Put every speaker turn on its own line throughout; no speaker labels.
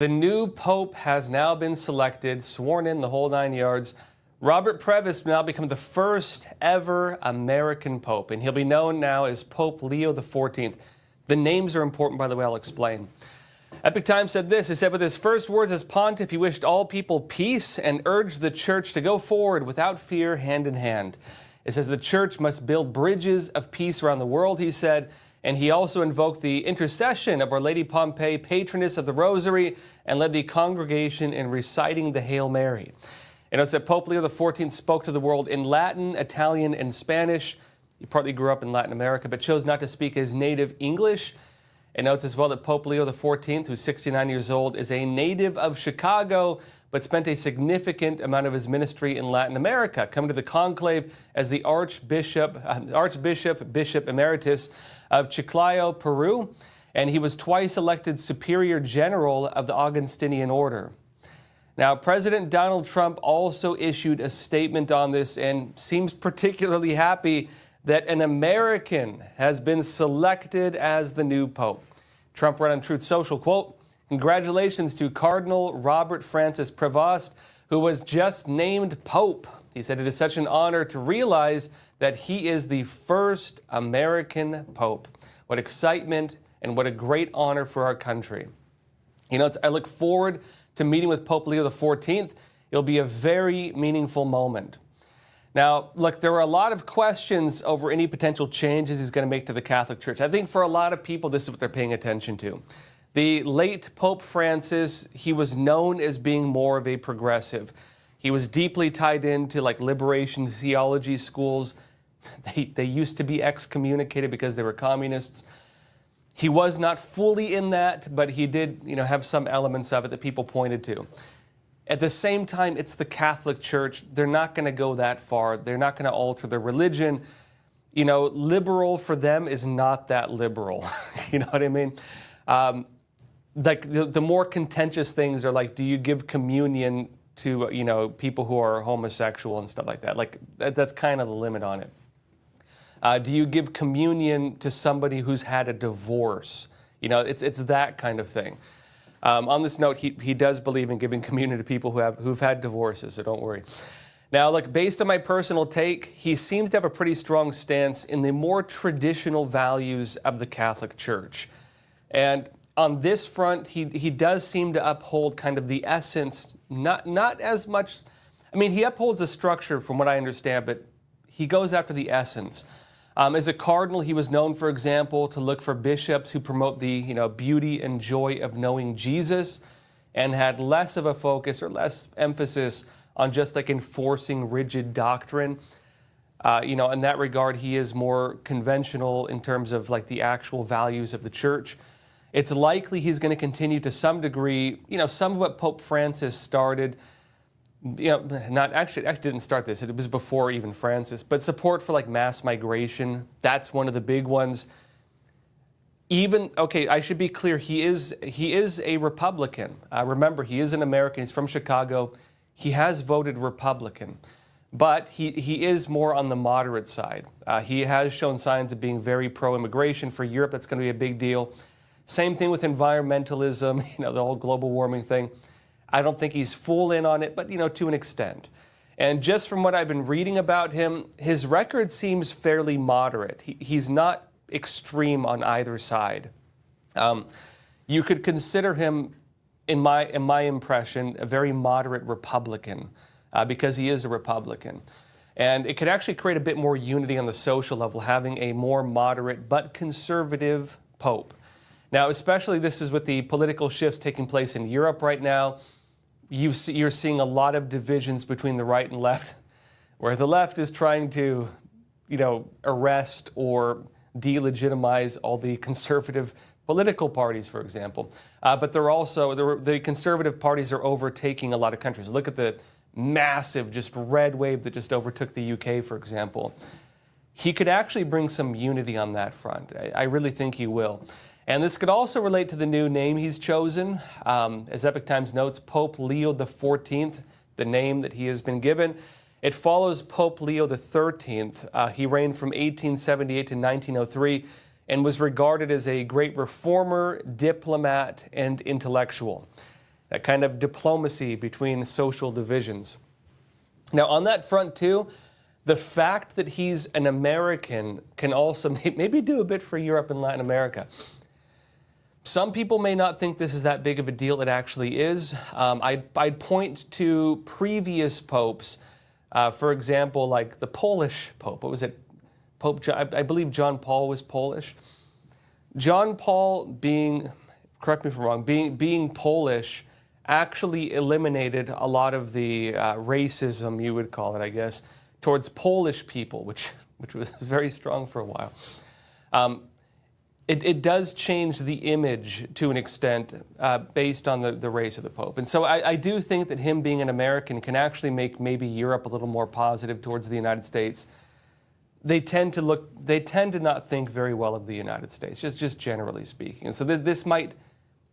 The new pope has now been selected, sworn in, the whole 9 yards. Robert Prevost will now become the first ever American pope, and he'll be known now as Pope Leo XIV. The names are important, by the way, I'll explain. Epoch Times said this. He said, with his first words as pontiff, he wished all people peace and urged the church to go forward without fear, hand in hand. It says the church must build bridges of peace around the world, he said. And he also invoked the intercession of Our Lady Pompeii, patroness of the Rosary, and led the congregation in reciting the Hail Mary. And it said Pope Leo XIV spoke to the world in Latin, Italian, and Spanish. He partly grew up in Latin America, but chose not to speak his native English. It notes as well that Pope Leo XIV, who's 69 years old, is a native of Chicago, but spent a significant amount of his ministry in Latin America, coming to the conclave as the Bishop Emeritus of Chiclayo, Peru, and he was twice elected Superior General of the Augustinian Order. Now, President Donald Trump also issued a statement on this and seems particularly happy that an American has been selected as the new pope. Trump wrote on Truth Social, quote, "Congratulations to Cardinal Robert Francis Prevost, who was just named Pope." He said it is such an honor to realize that he is the first American Pope. What excitement and what a great honor for our country. You know, I look forward to meeting with Pope Leo XIV. It'll be a very meaningful moment. Now, look, there were a lot of questions over any potential changes he's going to make to the Catholic Church. I think for a lot of people, this is what they're paying attention to. The late Pope Francis, he was known as being more of a progressive. He was deeply tied into like liberation theology schools. They used to be excommunicated because they were communists. He was not fully in that, but he did, have some elements of it that people pointed to. At the same time, it's the Catholic Church. They're not going to go that far. They're not going to alter their religion. Liberal for them is not that liberal. You know what I mean? Like the more contentious things are like, do you give communion to, people who are homosexual and stuff like that? Like that's kind of the limit on it. Do you give communion to somebody who's had a divorce? It's that kind of thing. On this note, he does believe in giving communion to people who've had divorces, so don't worry. Now, look, based on my personal take, he seems to have a pretty strong stance in the more traditional values of the Catholic Church. And on this front, he does seem to uphold kind of the essence, not as much. I mean, he upholds the structure from what I understand, but he goes after the essence. As a cardinal, he was known, for example, to look for bishops who promote the beauty and joy of knowing Jesus, and had less of a focus or less emphasis on just like enforcing rigid doctrine. In that regard, he is more conventional in terms of like the actual values of the church. It's likely he's going to continue to some degree, some of what Pope Francis started. Not actually didn't start this. It was before even Francis, but support for like mass migration. That's one of the big ones. I should be clear. He is a Republican. Remember, he is an American. He's from Chicago. He has voted Republican, but he is more on the moderate side. He has shown signs of being very pro-immigration. For Europe, that's going to be a big deal. Same thing with environmentalism. The whole global warming thing. I don't think he's full in on it, but, to an extent. And just from what I've been reading about him, his record seems fairly moderate. He's not extreme on either side. You could consider him, in my impression, a very moderate Republican, because he is a Republican. And it could actually create a bit more unity on the social level, having a more moderate but conservative pope. Now, especially this is with the political shifts taking place in Europe right now. You're seeing a lot of divisions between the right and left, where the left is trying to, arrest or delegitimize all the conservative political parties, for example. But the conservative parties are overtaking a lot of countries. Look at the massive, just red wave that just overtook the UK, for example. He could actually bring some unity on that front. I really think he will. And this could also relate to the new name he's chosen. As Epoch Times notes, Pope Leo XIV, the name that he has been given. It follows Pope Leo XIII. He reigned from 1878 to 1903 and was regarded as a great reformer, diplomat, and intellectual. that kind of diplomacy between social divisions. Now, on that front, too, the fact that he's an American can also maybe do a bit for Europe and Latin America. Some people may not think this is that big of a deal. It actually is. I'd point to previous popes, for example, like the Polish pope. What was it? Pope John, I believe John Paul was Polish. John Paul being, correct me if I'm wrong, being Polish actually eliminated a lot of the racism, you would call it, I guess, towards Polish people, which was very strong for a while. It does change the image to an extent based on the race of the Pope. And so I do think that him being an American can actually make maybe Europe a little more positive towards the United States. They tend to not think very well of the United States, just generally speaking. And so this might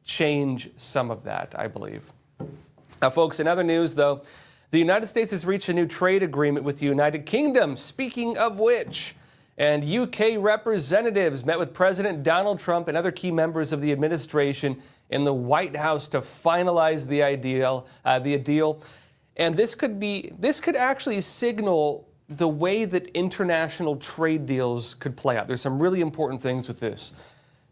change some of that, I believe. Now, folks, in other news, though, the United States has reached a new trade agreement with the United Kingdom, speaking of which. And UK representatives met with President Donald Trump and other key members of the administration in the White House to finalize the deal. And this could actually signal the way that international trade deals could play out. There's some really important things with this.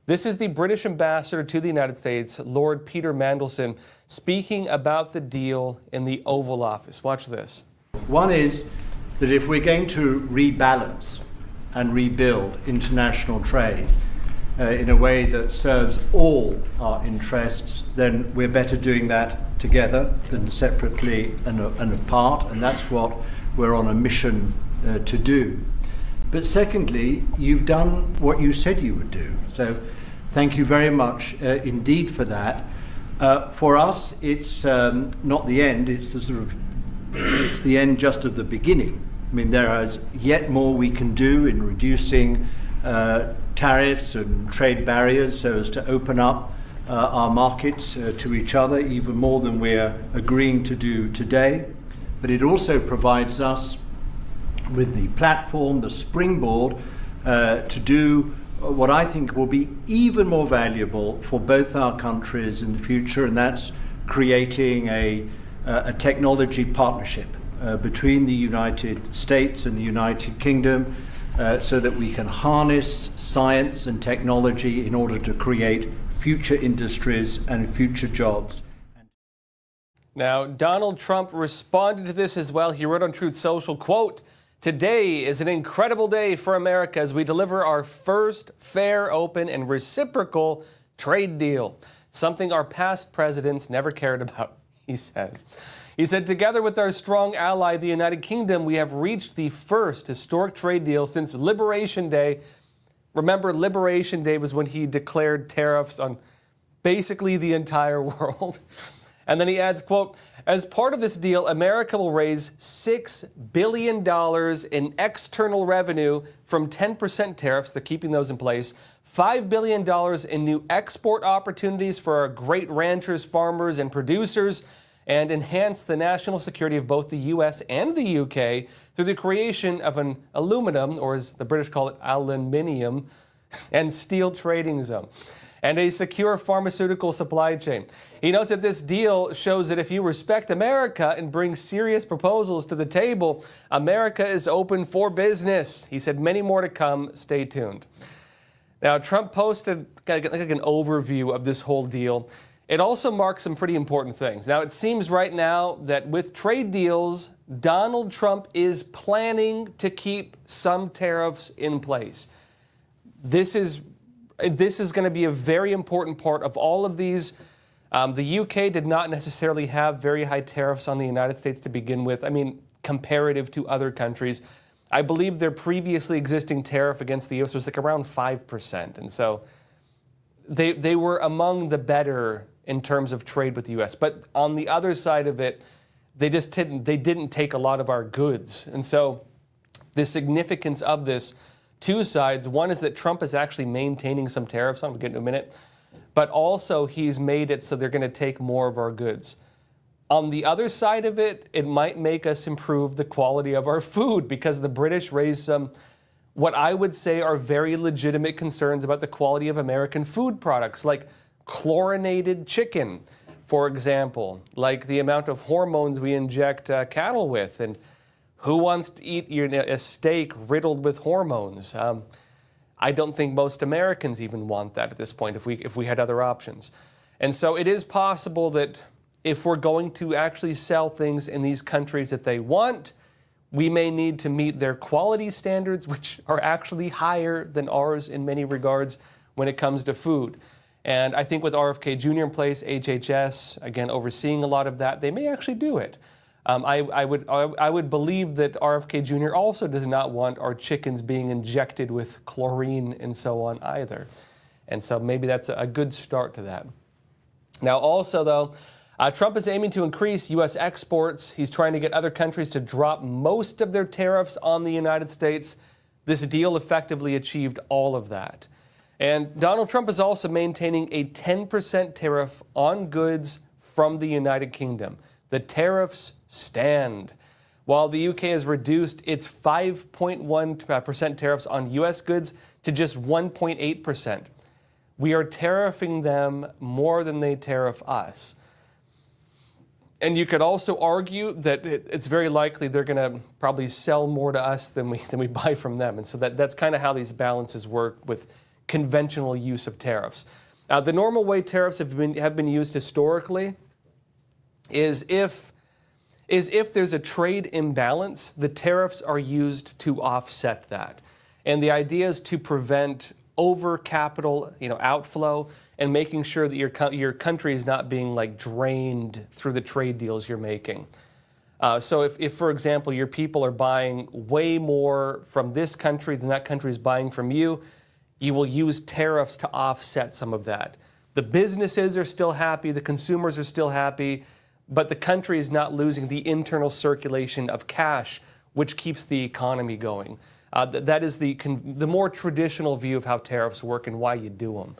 This is the British ambassador to the United States, Lord Peter Mandelson, speaking about the deal in the Oval Office. Watch this.
One is that if we're going to rebalance and rebuild international trade in a way that serves all our interests, then we're better doing that together than separately and apart, and that's what we're on a mission to do. But secondly, you've done what you said you would do. So thank you very much indeed for that. For us, it's not the end, it's the end just of the beginning. I mean, there is yet more we can do in reducing tariffs and trade barriers so as to open up our markets to each other even more than we're agreeing to do today. But it also provides us with the platform, the springboard, to do what I think will be even more valuable for both our countries in the future, and that's creating a technology partnership between the United States and the United Kingdom so that we can harness science and technology in order to create future industries and future jobs.
Now, Donald Trump responded to this as well. He wrote on Truth Social, quote, "Today is an incredible day for America as we deliver our first fair, open, and reciprocal trade deal, something our past presidents never cared about," he says. He said, "Together with our strong ally, the United Kingdom, we have reached the first historic trade deal since Liberation Day." Remember, Liberation Day was when he declared tariffs on basically the entire world. And then he adds, quote, "As part of this deal, America will raise $6 billion in external revenue from 10% tariffs, they're keeping those in place, $5 billion in new export opportunities for our great ranchers, farmers, and producers, and enhance the national security of both the U.S. and the U.K. through the creation of an aluminum, or as the British call it, aluminium, and steel trading zone, and a secure pharmaceutical supply chain." He notes that this deal shows that if you respect America and bring serious proposals to the table, America is open for business. He said many more to come. Stay tuned. Now, Trump posted like an overview of this whole deal. It also marks some pretty important things. Now, it seems right now that with trade deals, Donald Trump is planning to keep some tariffs in place. This is going to be a very important part of all of these. The UK did not necessarily have very high tariffs on the United States to begin with. I mean, comparative to other countries. I believe their previously existing tariff against the US was like around 5%. And so they were among the better in terms of trade with the US. But on the other side of it, they didn't take a lot of our goods. And so the significance of this, two sides. One is that Trump is actually maintaining some tariffs on, we'll get in a minute, but also he's made it so they're going to take more of our goods. On the other side of it, it might make us improve the quality of our food because the British raised some, what I would say are very legitimate concerns about the quality of American food products, like chlorinated chicken. for example, like the amount of hormones we inject cattle with, and who wants to eat a steak riddled with hormones? I don't think most Americans even want that at this point if we had other options. And so it is possible that if we're going to actually sell things in these countries that they want, we may need to meet their quality standards, which are actually higher than ours in many regards when it comes to food. And I think with RFK Jr. in place, HHS, again, overseeing a lot of that, they may actually do it. I would believe that RFK Jr. also does not want our chickens being injected with chlorine and so on either. And so maybe that's a good start to that. Now also though, Trump is aiming to increase U.S. exports. He's trying to get other countries to drop most of their tariffs on the United States. This deal effectively achieved all of that. And Donald Trump is also maintaining a 10% tariff on goods from the United Kingdom. The tariffs stand. While the UK has reduced its 5.1% tariffs on U.S. goods to just 1.8%. We are tariffing them more than they tariff us. And you could also argue that it's very likely they're going to probably sell more to us than we buy from them. And so that's kind of how these balances work with conventional use of tariffs. The normal way tariffs have been used historically is if there's a trade imbalance, the tariffs are used to offset that. And the idea is to prevent over capital, outflow, and making sure that your country is not being like drained through the trade deals you're making. So if, for example, your people are buying way more from this country than that country is buying from you, you will use tariffs to offset some of that. The businesses are still happy, the consumers are still happy, but the country is not losing the internal circulation of cash, which keeps the economy going. That is the more traditional view of how tariffs work and why you do them.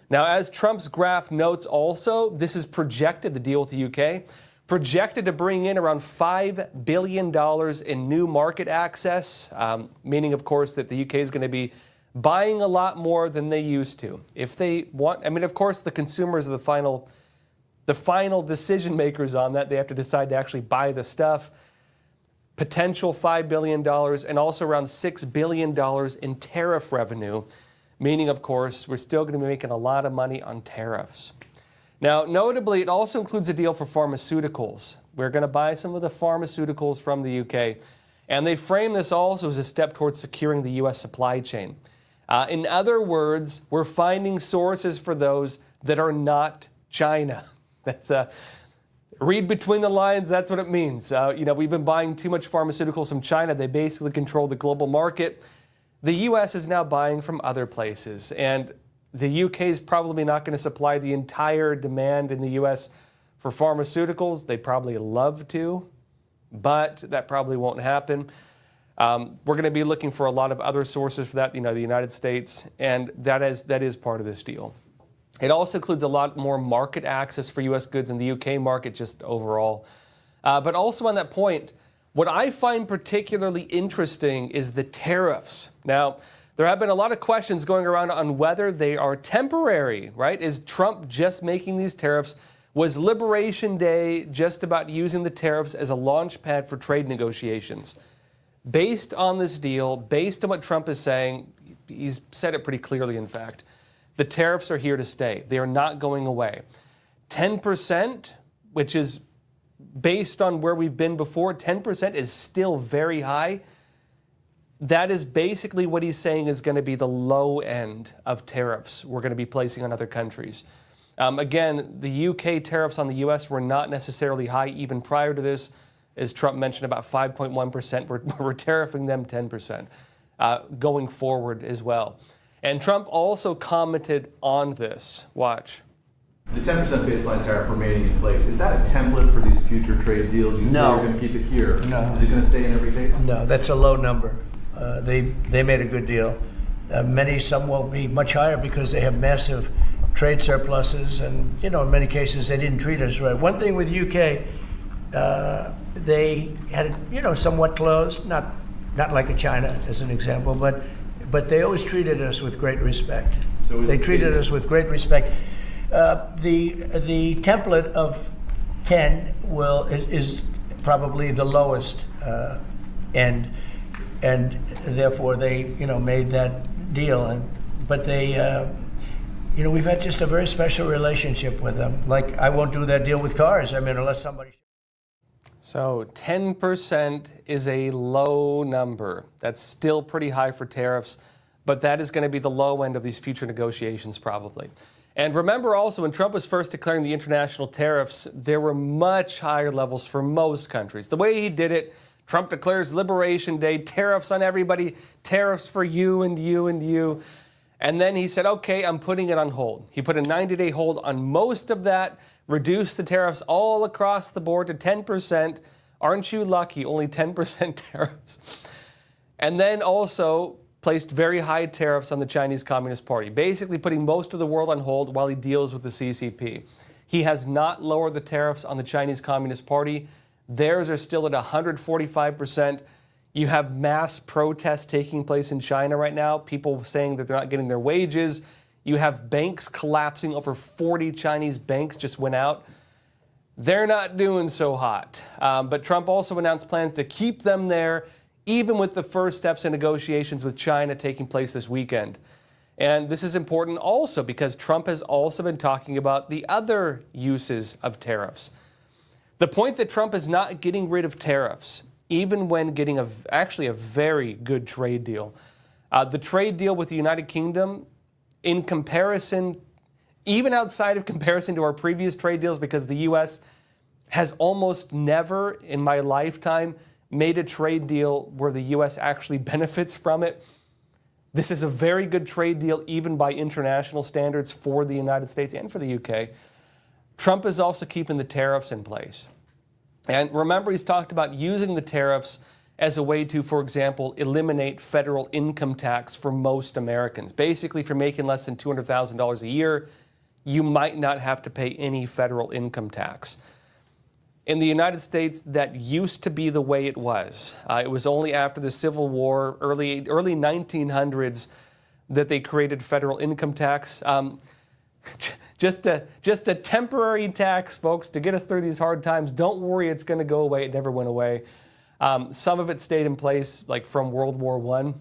Now, as Trump's graph notes also, this is projected, the deal with the UK, projected to bring in around $5 billion in new market access, meaning, of course, that the UK is going to be buying a lot more than they used to. If they want, of course, the consumers are the final decision makers on that. They have to decide to actually buy the stuff. Potential $5 billion and also around $6 billion in tariff revenue, meaning, of course, we're still going to be making a lot of money on tariffs. Now, notably, it also includes a deal for pharmaceuticals. We're going to buy some of the pharmaceuticals from the UK, and they frame this also as a step towards securing the U.S. supply chain. In other words, we're finding sources for those that are not China. That's read between the lines, that's what it means. We've been buying too much pharmaceuticals from China. They basically control the global market. The U.S. is now buying from other places, and the UK is probably not going to supply the entire demand in the U.S. for pharmaceuticals. They probably love to, but that probably won't happen. We're going to be looking for a lot of other sources for that, the United States, and that is part of this deal. It also includes a lot more market access for U.S. goods in the UK market just overall. But also on that point, what I find particularly interesting is the tariffs. Now, there have been a lot of questions going around on whether they are temporary, right? Is Trump just making these tariffs? Was Liberation Day just about using the tariffs as a launch pad for trade negotiations? Based on this deal, based on what Trump is saying, he's said it pretty clearly, in fact, the tariffs are here to stay. They are not going away. 10%, which is based on where we've been before, 10% is still very high. That is basically what he's saying is going to be the low end of tariffs we're going to be placing on other countries. Again, the UK tariffs on the US were not necessarily high even prior to this. As Trump mentioned, about 5.1%. We're tariffing them 10% going forward as well. And Trump also commented on this. Watch.
The 10% baseline tariff remaining in place, is that a template for these future trade deals? You say you're going to keep it here.
No.
Is it going to stay in every case?
No, that's a low number. They made a good deal. Some will be much higher because they have massive trade surpluses, and in many cases they didn't treat us right. One thing with UK, they had somewhat closed, not like a China as an example, but they always treated us with great respect.
So
they treated us with great respect. The template of 10 is probably the lowest end, and therefore they made that deal. But they we've had just a very special relationship with them. Like, I won't do that deal with cars. I mean, unless somebody.
So 10% is a low number. That's still pretty high for tariffs, but that is going to be the low end of these future negotiations probably. And remember also, when Trump was first declaring the international tariffs, there were much higher levels for most countries. The way he did it, Trump declares Liberation Day, tariffs on everybody, tariffs for you and you and you. And then he said, okay, I'm putting it on hold. He put a 90-day hold on most of that, reduced the tariffs all across the board to 10%. Aren't you lucky? Only 10% tariffs. And then also placed very high tariffs on the Chinese Communist Party, basically putting most of the world on hold while he deals with the CCP. He has not lowered the tariffs on the Chinese Communist Party. Theirs are still at 145%. You have mass protests taking place in China right now, people saying that they're not getting their wages. You have banks collapsing. Over 40 Chinese banks just went out. They're not doing so hot. But Trump also announced plans to keep them there, even with the first steps in negotiations with China taking place this weekend. And this is important also because Trump has also been talking about the other uses of tariffs. The point that Trump is not getting rid of tariffs, even when getting actually a very good trade deal. The trade deal with the United Kingdom, in comparison, even outside of comparison to our previous trade deals, because the U.S. has almost never in my lifetime made a trade deal where the U.S. actually benefits from it. This is a very good trade deal, even by international standards, for the United States and for the UK. Trump is also keeping the tariffs in place. And remember, he's talked about using the tariffs as a way to, for example, eliminate federal income tax for most Americans. Basically, if you're making less than $200,000 a year, you might not have to pay any federal income tax. In the United States, that used to be the way it was. It was only after the Civil War, early 1900s, that they created federal income tax. Just a temporary tax, folks, to get us through these hard times. Don't worry, it's going to go away. It never went away. Some of it stayed in place, like from World War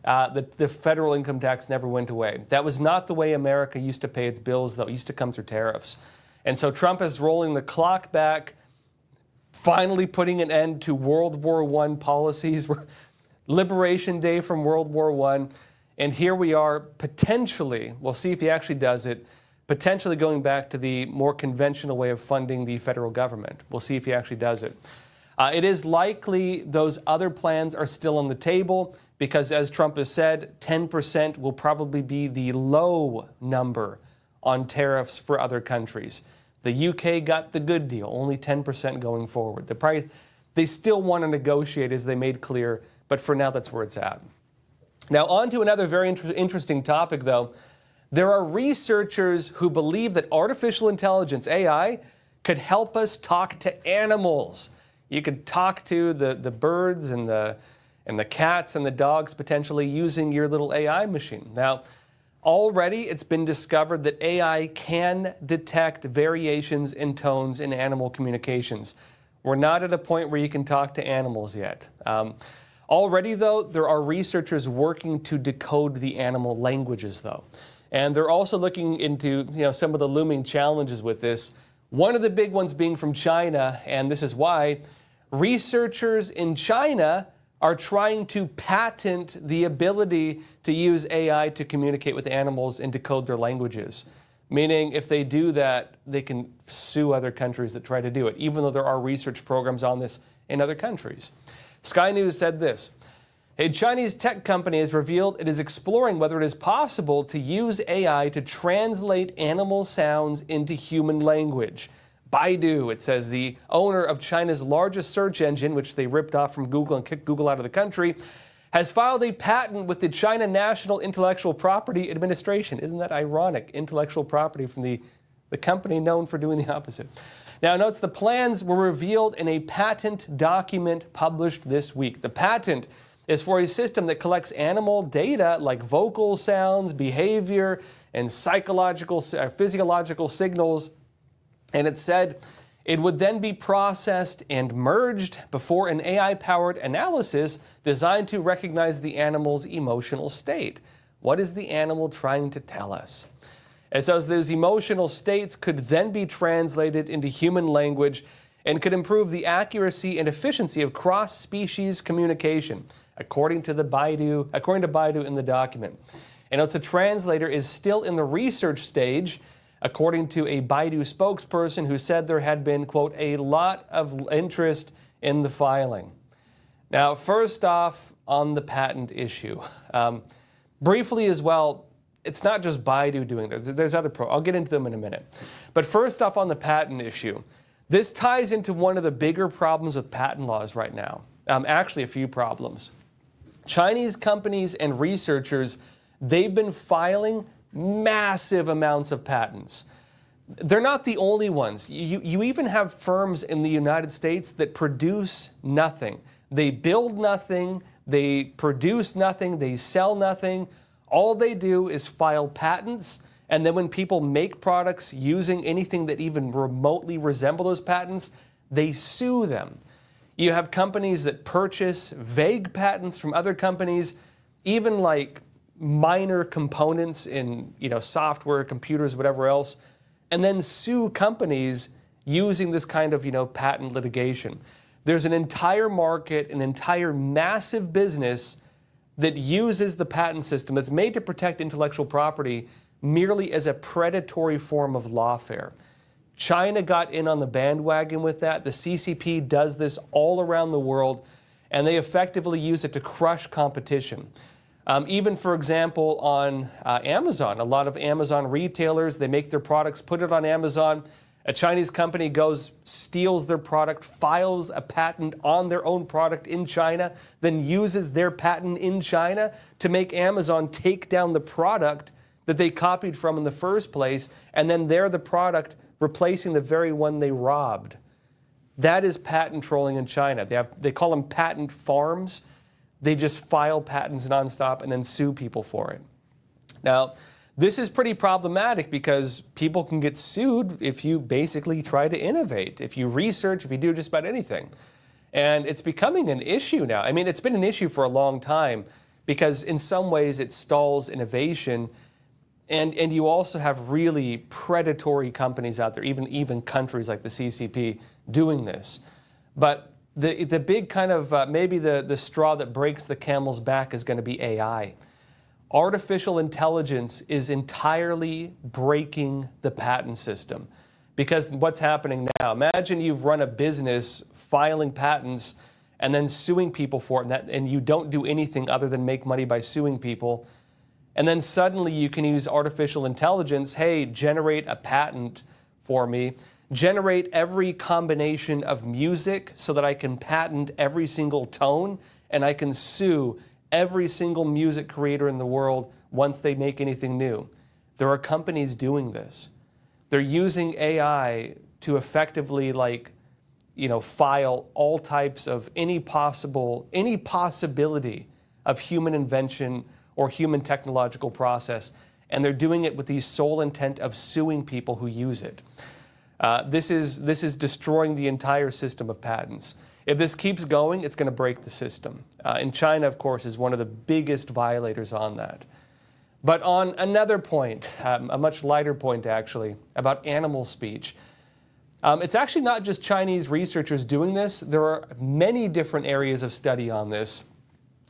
I. The federal income tax never went away. That was not the way America used to pay its bills, though. It used to come through tariffs. And so Trump is rolling the clock back, finally putting an end to World War I policies, Liberation Day from World War I. And here we are, potentially, we'll see if he actually does it, potentially going back to the more conventional way of funding the federal government. We'll see if he actually does it. It is likely those other plans are still on the table because, as Trump has said, 10% will probably be the low number on tariffs for other countries. The UK got the good deal, only 10% going forward. The price, they still want to negotiate, as they made clear, but for now, that's where it's at. Now, on to another very interesting topic, though. There are researchers who believe that artificial intelligence, AI, could help us talk to animals. You could talk to the birds and the cats and the dogs potentially using your little AI machine. Now, already it's been discovered that AI can detect variations in tones in animal communications. We're not at a point where you can talk to animals yet. Already, though, there are researchers working to decode the animal languages, though. And they're also looking into some of the looming challenges with this. One of the big ones being from China, and this is why researchers in China are trying to patent the ability to use AI to communicate with animals and decode their languages. Meaning, if they do that, they can sue other countries that try to do it, even though there are research programs on this in other countries. Sky News said this: a Chinese tech company has revealed it is exploring whether it is possible to use AI to translate animal sounds into human language. Baidu, it says, the owner of China's largest search engine, which they ripped off from Google and kicked Google out of the country, has filed a patent with the China National Intellectual Property Administration. Isn't that ironic? Intellectual property from the company known for doing the opposite. Now, notes the plans were revealed in a patent document published this week. The patent is for a system that collects animal data like vocal sounds, behavior, and physiological signals. And it said it would then be processed and merged before an AI-powered analysis designed to recognize the animal's emotional state. What is the animal trying to tell us? It says those emotional states could then be translated into human language and could improve the accuracy and efficiency of cross-species communication, according to Baidu in the document. And it's a translator is still in the research stage, according to a Baidu spokesperson who said there had been, quote, a lot of interest in the filing. Now, first off, on the patent issue. Briefly as well, it's not just Baidu doing this. There's other I'll get into them in a minute. But first off, on the patent issue, this ties into one of the bigger problems with patent laws right now. Actually, a few problems. Chinese companies and researchers, they've been filing massive amounts of patents. They're not the only ones. You even have firms in the United States that produce nothing. They build nothing, they produce nothing, they sell nothing. All they do is file patents, and then when people make products using anything that even remotely resemble those patents, they sue them. You have companies that purchase vague patents from other companies, even like minor components in software, computers, whatever else, and then sue companies using this kind of patent litigation. There's an entire market, an entire massive business that uses the patent system that's made to protect intellectual property merely as a predatory form of lawfare. China got in on the bandwagon with that. The CCP does this all around the world, and they effectively use it to crush competition. Even, for example, on Amazon, a lot of Amazon retailers, they make their products, put it on Amazon. A Chinese company goes, steals their product, files a patent on their own product in China, then uses their patent in China to make Amazon take down the product that they copied from in the first place, and then they're the product replacing the very one they robbed. That is patent trolling in China. They call them patent farms. They just file patents nonstop and then sue people for it. Now, this is pretty problematic because people can get sued if you basically try to innovate, if you research, if you do just about anything. And it's becoming an issue now. I mean, it's been an issue for a long time because in some ways it stalls innovation. And you also have really predatory companies out there, even countries like the CCP doing this. But the big kind of, maybe the straw that breaks the camel's back is going to be AI. Artificial intelligence is entirely breaking the patent system. Because what's happening now, imagine you've run a business filing patents and then suing people for it, and you don't do anything other than make money by suing people. And then suddenly you can use artificial intelligence, hey, generate a patent for me, generate every combination of music so that I can patent every single tone, and I can sue every single music creator in the world once they make anything new. There are companies doing this. They're using AI to effectively file all types of any possibility of human invention or human technological process, and they're doing it with the sole intent of suing people who use it. This is destroying the entire system of patents. If this keeps going, it's going to break the system. And China, of course, is one of the biggest violators on that. But on another point, a much lighter point actually, about animal speech. It's actually not just Chinese researchers doing this. There are many different areas of study on this.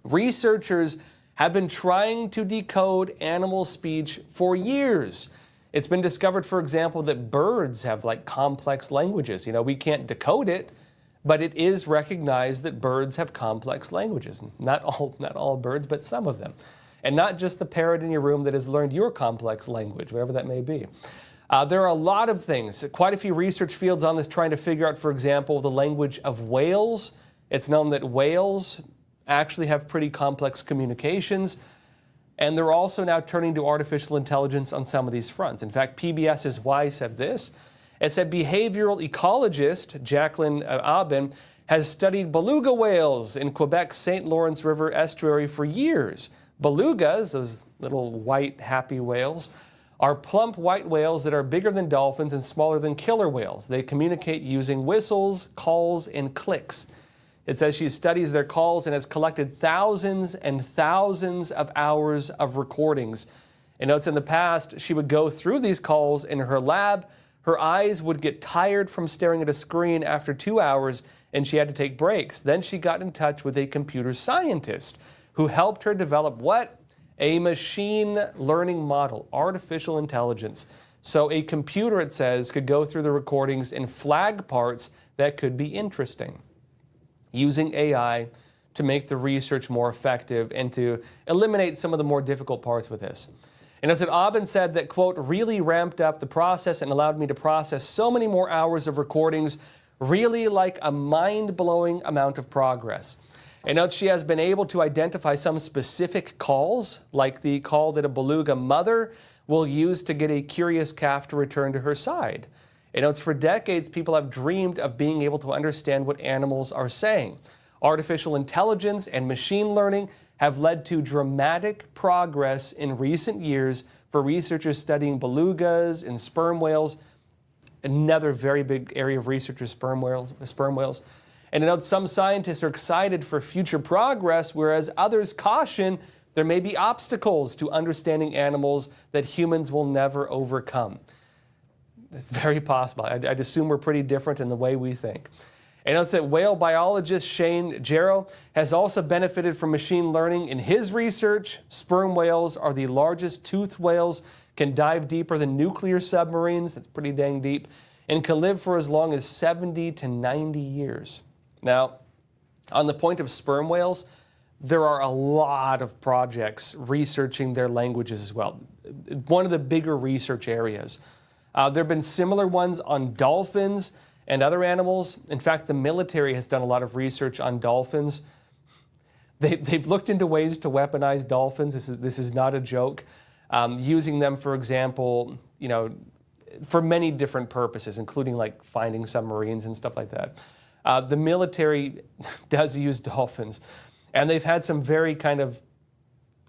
Researchers have been trying to decode animal speech for years. It's been discovered, for example, that birds have complex languages. We can't decode it, but it is recognized that birds have complex languages. Not all birds, but some of them. And not just the parrot in your room that has learned your complex language, whatever that may be. There are a lot of things, quite a few research fields on this trying to figure out, for example, the language of whales. It's known that whales actually have pretty complex communications. And they're also now turning to artificial intelligence on some of these fronts. In fact, PBS's Why said this. It said behavioral ecologist Jacqueline Aubin has studied beluga whales in Quebec's St. Lawrence River estuary for years. Belugas, those little white happy whales, are plump white whales that are bigger than dolphins and smaller than killer whales. They communicate using whistles, calls, and clicks. It says she studies their calls and has collected thousands and thousands of hours of recordings. It notes in the past, she would go through these calls in her lab. Her eyes would get tired from staring at a screen after 2 hours, and she had to take breaks. Then she got in touch with a computer scientist who helped her develop what? A machine learning model, artificial intelligence. So a computer, it says, could go through the recordings and flag parts that could be interesting, using AI to make the research more effective and to eliminate some of the more difficult parts with this. And as Aubin said that, quote, really ramped up the process and allowed me to process so many more hours of recordings, really like a mind-blowing amount of progress. And note she has been able to identify some specific calls, like the call that a beluga mother will use to get a curious calf to return to her side. And notes for decades, people have dreamed of being able to understand what animals are saying. Artificial intelligence and machine learning have led to dramatic progress in recent years for researchers studying belugas and sperm whales. Another very big area of research is sperm whales. And I know some scientists are excited for future progress, whereas others caution there may be obstacles to understanding animals that humans will never overcome. Very possible. I'd assume we're pretty different in the way we think. And notice that whale biologist Shane Jarrow has also benefited from machine learning in his research. Sperm whales are the largest toothed whales, can dive deeper than nuclear submarines, that's pretty dang deep, and can live for as long as 70 to 90 years. Now, on the point of sperm whales, there are a lot of projects researching their languages as well. One of the bigger research areas. There have been similar ones on dolphins and other animals. In fact, the military has done a lot of research on dolphins. They've looked into ways to weaponize dolphins. This is not a joke. Using them, for example, for many different purposes, including like finding submarines and stuff like that. The military does use dolphins, and they've had some very kind of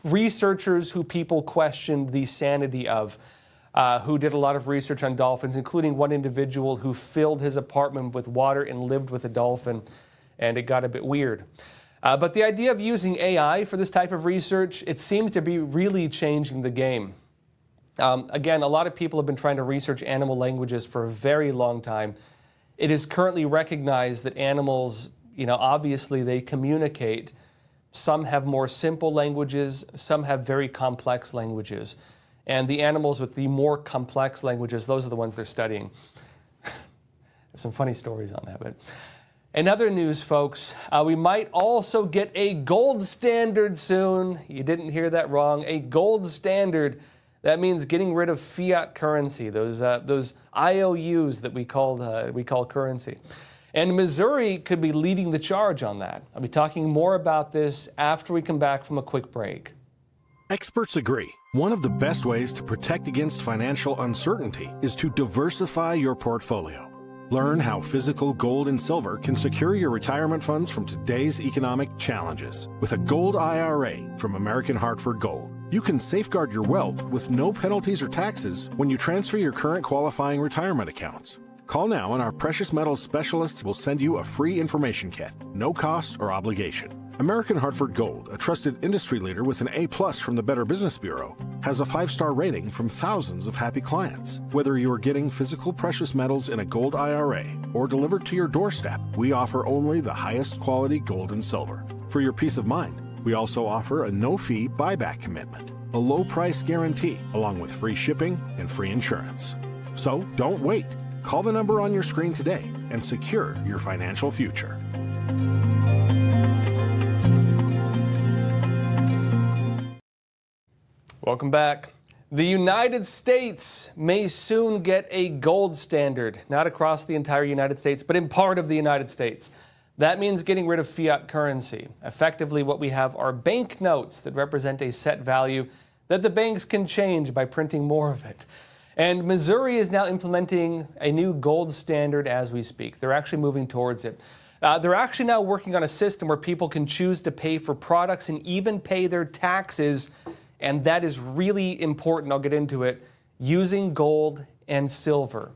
researchers who people questioned the sanity of, who did a lot of research on dolphins, including one individual who filled his apartment with water and lived with a dolphin, and it got a bit weird. But the idea of using AI for this type of research, it seems to be really changing the game. Again, a lot of people have been trying to research animal languages for a very long time. It is currently recognized that animals, obviously they communicate. Some have more simple languages, some have very complex languages. And the animals with the more complex languages, those are the ones they're studying. There's some funny stories on that. But in other news, folks, we might also get a gold standard soon. You didn't hear that wrong. A gold standard. That means getting rid of fiat currency, those IOUs that we call currency. And Missouri could be leading the charge on that. I'll be talking more about this after we come back from a quick break.
Experts agree. One of the best ways to protect against financial uncertainty is to diversify your portfolio. Learn how physical gold and silver can secure your retirement funds from today's economic challenges. With a gold IRA from American Hartford Gold, you can safeguard your wealth with no penalties or taxes when you transfer your current qualifying retirement accounts. Call now and our precious metals specialists will send you a free information kit, no cost or obligation. American Hartford Gold, a trusted industry leader with an A+ from the Better Business Bureau, has a 5-star rating from thousands of happy clients. Whether you are getting physical precious metals in a gold IRA or delivered to your doorstep, we offer only the highest quality gold and silver. For your peace of mind, we also offer a no-fee buyback commitment, a low price guarantee, along with free shipping and free insurance. So don't wait. Call the number on your screen today and secure your financial future.
Welcome back. The United States may soon get a gold standard, not across the entire United States, but in part of the United States. That means getting rid of fiat currency. Effectively, what we have are bank notes that represent a set value that the banks can change by printing more of it. And Missouri is now implementing a new gold standard as we speak. They're actually moving towards it. They're actually now working on a system where people can choose to pay for products and even pay their taxes. And that is really important. I'll get into it using gold and silver.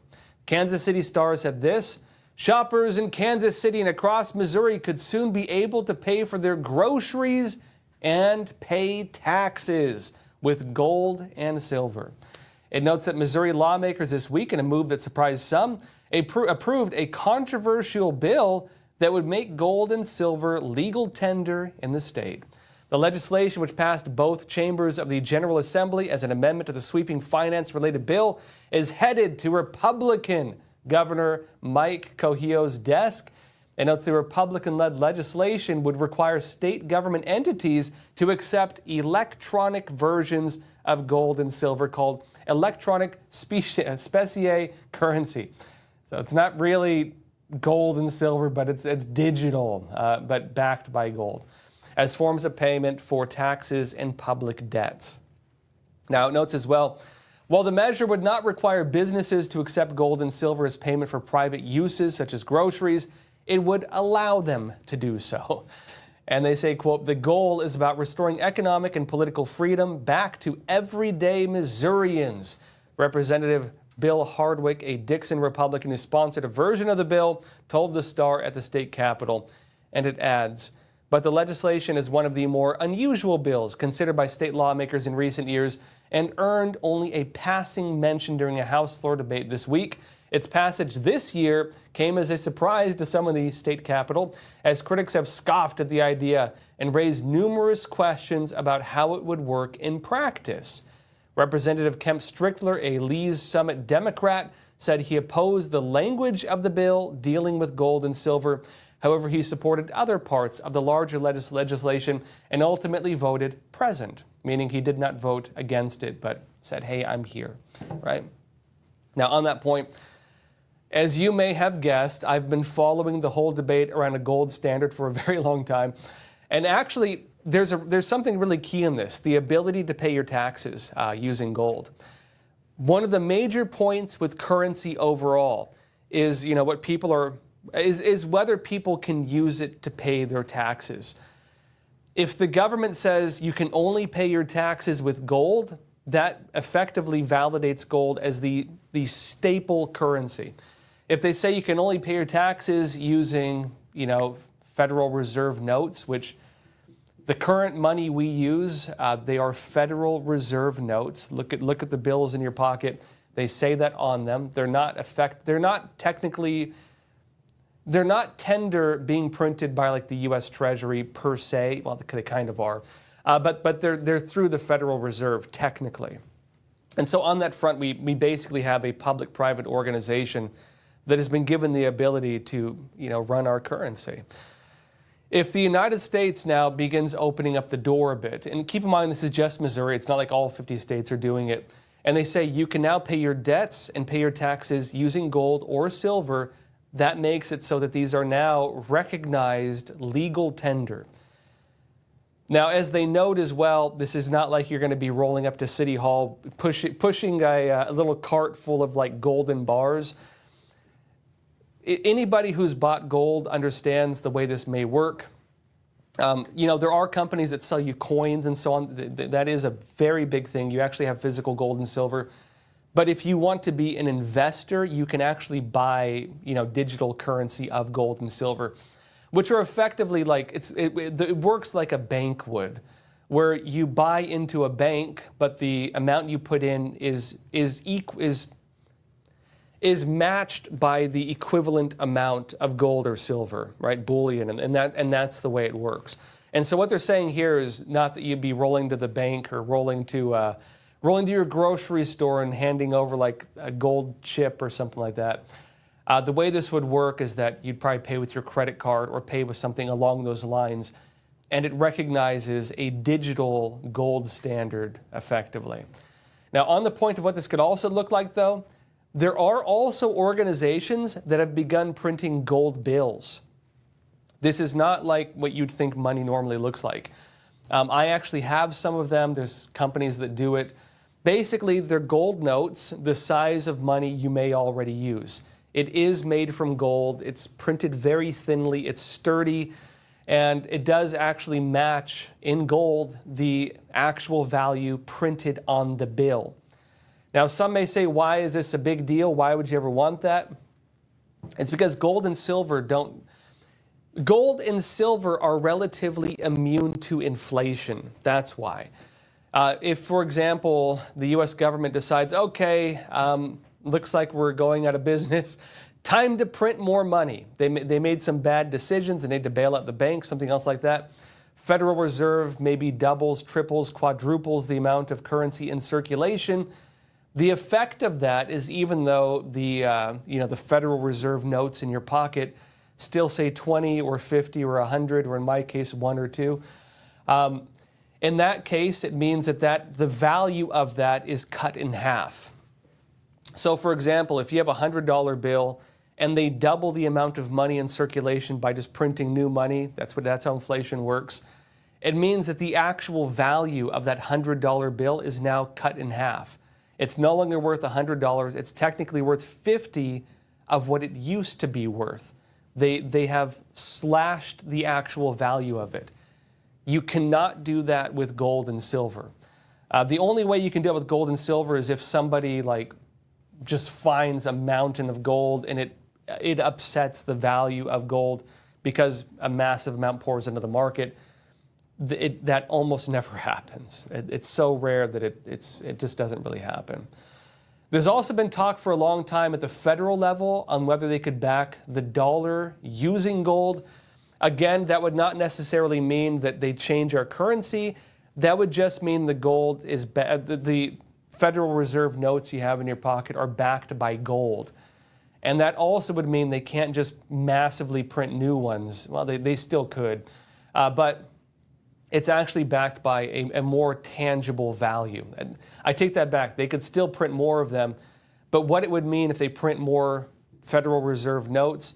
Kansas City Star said this: shoppers in Kansas City and across Missouri could soon be able to pay for their groceries and pay taxes with gold and silver. It notes that Missouri lawmakers this week, in a move that surprised some, approved a controversial bill that would make gold and silver legal tender in the state. The legislation, which passed both chambers of the General Assembly as an amendment to the sweeping finance-related bill, is headed to Republican Governor Mike Cogio's desk. And notes the Republican-led legislation would require state government entities to accept electronic versions of gold and silver called electronic specie currency. So it's not really gold and silver, but it's digital, but backed by gold, as forms of payment for taxes and public debts. Now, it notes as well, while the measure would not require businesses to accept gold and silver as payment for private uses such as groceries, it would allow them to do so. And they say, quote, the goal is about restoring economic and political freedom back to everyday Missourians. Representative Bill Hardwick, a Dixon Republican who sponsored a version of the bill, told the Star at the state capitol. And it adds, but the legislation is one of the more unusual bills considered by state lawmakers in recent years and earned only a passing mention during a House floor debate this week. Its passage this year came as a surprise to some of the state capitol, as critics have scoffed at the idea and raised numerous questions about how it would work in practice. Representative Kemp Strickler, a Lee's Summit Democrat, said he opposed the language of the bill dealing with gold and silver. However, he supported other parts of the larger legislation and ultimately voted present, meaning he did not vote against it, but said, hey, I'm here, right? Now, on that point, as you may have guessed, I've been following the whole debate around a gold standard for a very long time. And actually, there's something really key in this, the ability to pay your taxes using gold. One of the major points with currency overall is, what people are, is whether people can use it to pay their taxes. If the government says you can only pay your taxes with gold, that effectively validates gold as the staple currency. If they say you can only pay your taxes using, Federal Reserve notes, which the current money we use, they are Federal Reserve notes. Look at the bills in your pocket. They say that on them. They're not tender being printed by like the U.S. Treasury per se. Well, they kind of are, but they're through the Federal Reserve technically. And so on that front, we basically have a public-private organization that has been given the ability to, run our currency. If the United States now begins opening up the door a bit, and keep in mind this is just Missouri, it's not like all 50 states are doing it, and they say you can now pay your debts and pay your taxes using gold or silver, that makes it so that these are now recognized legal tender. Now, as they note as well, this is not like you're going to be rolling up to City Hall, pushing a little cart full of like golden bars. Anybody who's bought gold understands the way this may work. There are companies that sell you coins and so on. That is a very big thing. You actually have physical gold and silver. But if you want to be an investor, you can actually buy, digital currency of gold and silver, which are effectively like, it works like a bank would, where you buy into a bank, but the amount you put in is matched by the equivalent amount of gold or silver, right? Bullion, and that's the way it works. And so what they're saying here is not that you'd be rolling to the bank or rolling to your grocery store and handing over like a gold chip or something like that. The way this would work is that you'd probably pay with your credit card or pay with something along those lines, and it recognizes a digital gold standard effectively. Now, on the point of what this could also look like, though, there are also organizations that have begun printing gold bills. This is not like what you'd think money normally looks like. I actually have some of them. There's companies that do it. Basically, they're gold notes, the size of money you may already use. It is made from gold. It's printed very thinly. It's sturdy. And it does actually match in gold the actual value printed on the bill. Now, some may say, why is this a big deal? Why would you ever want that? It's because gold and silver are relatively immune to inflation. That's why. If, for example, the U.S. government decides, okay, looks like we're going out of business, time to print more money. They made some bad decisions. They need to bail out the bank, something else like that. Federal Reserve maybe doubles, triples, quadruples the amount of currency in circulation. The effect of that is, even though the Federal Reserve notes in your pocket still say 20 or 50 or 100, or in my case, 1 or 2, in that case, it means that the value of that is cut in half. So, for example, if you have a $100 bill and they double the amount of money in circulation by just printing new money, that's how inflation works. It means that the actual value of that $100 bill is now cut in half. It's no longer worth $100. It's technically worth 50 of what it used to be worth. They have slashed the actual value of it. You cannot do that with gold and silver. The only way you can do it with gold and silver is if somebody just finds a mountain of gold and it upsets the value of gold because a massive amount pours into the market. That almost never happens. It's so rare that it just doesn't really happen. There's also been talk for a long time at the federal level on whether they could back the dollar using gold. Again, that would not necessarily mean that they change our currency. That would just mean the gold is the Federal Reserve notes you have in your pocket are backed by gold. And that also would mean they can't just massively print new ones. Well, they still could. But it's actually backed by a more tangible value. And I take that back. They could still print more of them. But what it would mean if they print more Federal Reserve notes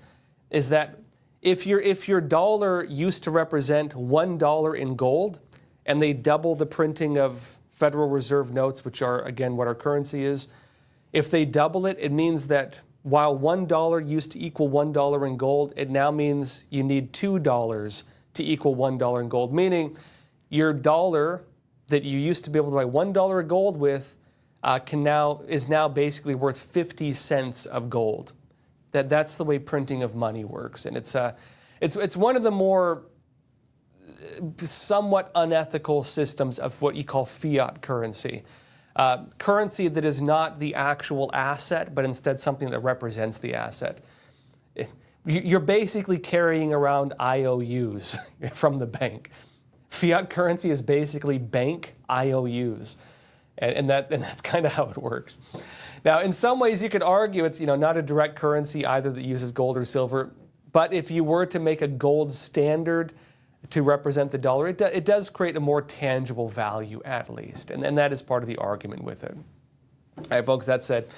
is that if your dollar used to represent $1 in gold and they double the printing of Federal Reserve notes, which are, again, what our currency is, if they double it, it means that while $1 used to equal $1 in gold, it now means you need $2 to equal $1 in gold, meaning your dollar that you used to be able to buy $1 of gold with is now basically worth 50 cents of gold. That's the way printing of money works, and it's one of the more somewhat unethical systems of what you call fiat currency. Currency that is not the actual asset, but instead something that represents the asset. You're basically carrying around IOUs from the bank. Fiat currency is basically bank IOUs, and that's kind of how it works. Now, in some ways, you could argue it's not a direct currency either that uses gold or silver, but if you were to make a gold standard to represent the dollar, it does create a more tangible value at least, and that is part of the argument with it. All right, folks, that said,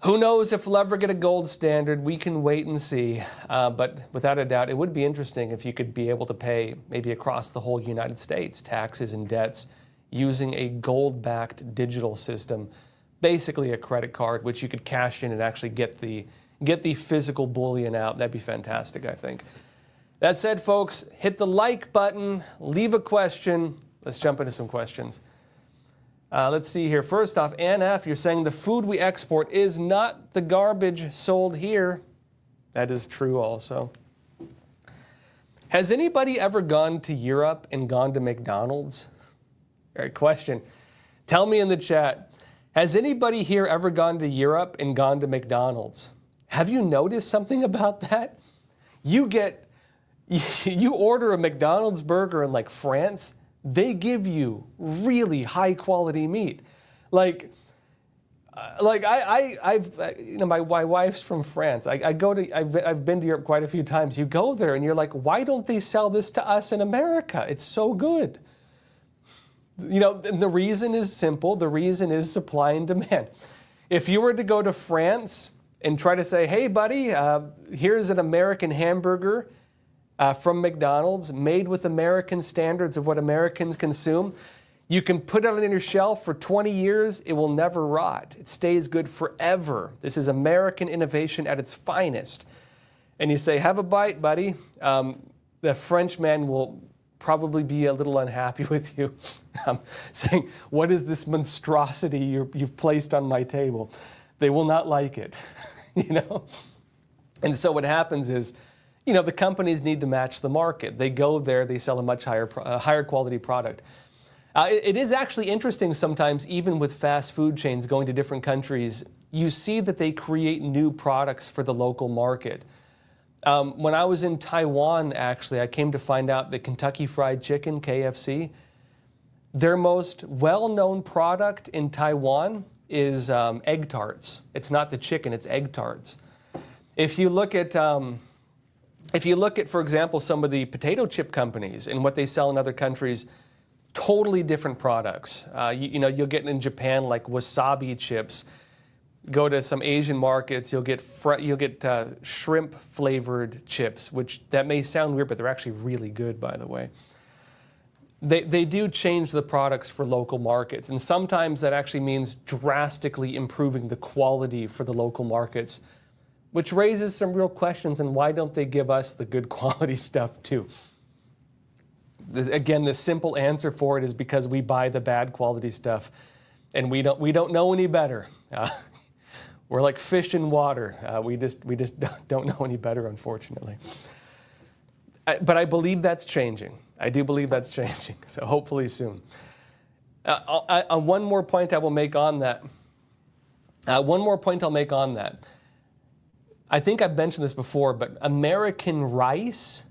who knows if we'll ever get a gold standard? We can wait and see. But without a doubt, it would be interesting if you could be able to pay maybe across the whole United States taxes and debts using a gold-backed digital system, basically a credit card, which you could cash in and actually get the physical bullion out. That'd be fantastic, I think. That said, folks, hit the like button, leave a question. Let's jump into some questions. Let's see here. First off, NF, you're saying the food we export is not the garbage sold here. That is true also. Has anybody ever gone to Europe and gone to McDonald's? All right, question. Tell me in the chat. Has anybody here ever gone to Europe and gone to McDonald's? Have you noticed something about that? You order a McDonald's burger in like France, they give you really high quality meat. My wife's from France. I've been to Europe quite a few times. You go there and you're like, why don't they sell this to us in America? It's so good. The reason is simple. The reason is supply and demand. If you were to go to France and try to say, hey buddy, here's an American hamburger from McDonald's, made with American standards of what Americans consume. You can put it on your shelf for 20 years. It will never rot. It stays good forever. This is American innovation at its finest. And you say, have a bite, buddy. The Frenchman will probably be a little unhappy with you, saying, what is this monstrosity you've placed on my table? They will not like it, you know? And so what happens is, you know, the companies need to match the market. They go there, they sell a much higher quality product. It is actually interesting sometimes, even with fast food chains going to different countries, you see that they create new products for the local market. When I was in Taiwan, actually, I came to find out that Kentucky Fried Chicken, KFC, their most well-known product in Taiwan is egg tarts. It's not the chicken, it's egg tarts. If you look at, for example, some of the potato chip companies and what they sell in other countries, totally different products. You know, you'll get in Japan like wasabi chips. Go to some Asian markets, you'll get shrimp flavored chips, which that may sound weird, but they're actually really good, by the way. They do change the products for local markets, and sometimes that actually means drastically improving the quality for the local markets, which raises some real questions. And why don't they give us the good quality stuff too? Again, the simple answer for it is because we buy the bad quality stuff, and we don't know any better. We're like fish in water. We just don't know any better, unfortunately. But I believe that's changing. I do believe that's changing. So hopefully soon. One more point I will make on that. I think I've mentioned this before, but American rice,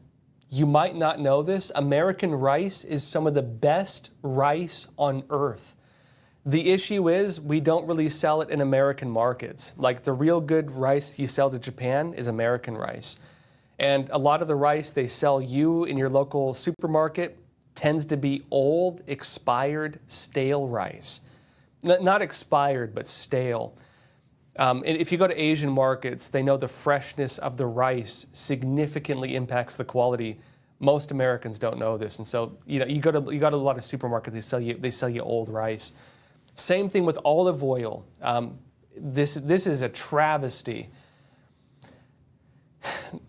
you might not know this, American rice is some of the best rice on earth. The issue is we don't really sell it in American markets. Like the real good rice you sell to Japan is American rice. And a lot of the rice they sell you in your local supermarket tends to be old, expired, stale rice. Not expired, but stale. And if you go to Asian markets, they know the freshness of the rice significantly impacts the quality. Most Americans don't know this. And so, you know, you go to a lot of supermarkets, they sell you old rice. Same thing with olive oil. This is a travesty.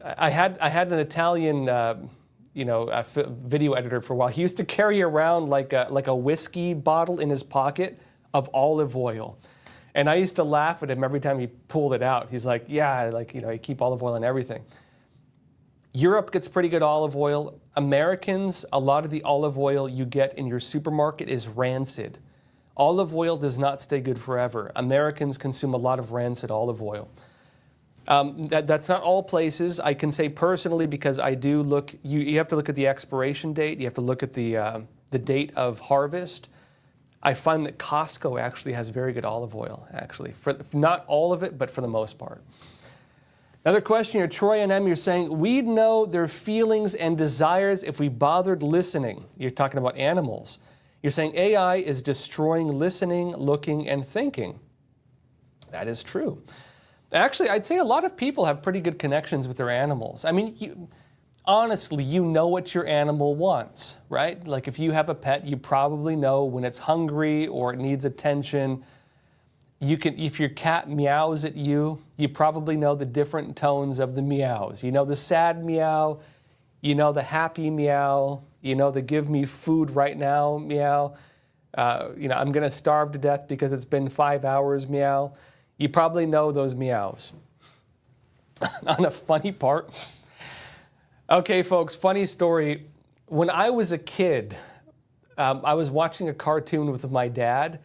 I had an Italian, video editor for a while. He used to carry around like a whiskey bottle in his pocket of olive oil, and I used to laugh at him every time he pulled it out. He's like, "Yeah, you keep olive oil in everything." Europe gets pretty good olive oil. Americans, a lot of the olive oil you get in your supermarket is rancid. Olive oil does not stay good forever. Americans consume a lot of rancid olive oil. That's not all places. I can say personally, because I do look, you have to look at the expiration date. You have to look at the date of harvest. I find that Costco actually has very good olive oil, actually. For not all of it, but for the most part. Another question here, Troy and M, you're saying, we'd know their feelings and desires if we bothered listening. You're talking about animals. You're saying AI is destroying listening, looking, and thinking. That is true. Actually, I'd say a lot of people have pretty good connections with their animals. I mean, honestly, you know what your animal wants, right? Like if you have a pet, you probably know when it's hungry or it needs attention. If your cat meows at you, you probably know the different tones of the meows. You know the sad meow, you know the happy meow, you know the give me food right now meow. I'm going to starve to death because it's been 5 hours meow. You probably know those meows. On a funny part. Okay, folks, funny story. When I was a kid, I was watching a cartoon with my dad,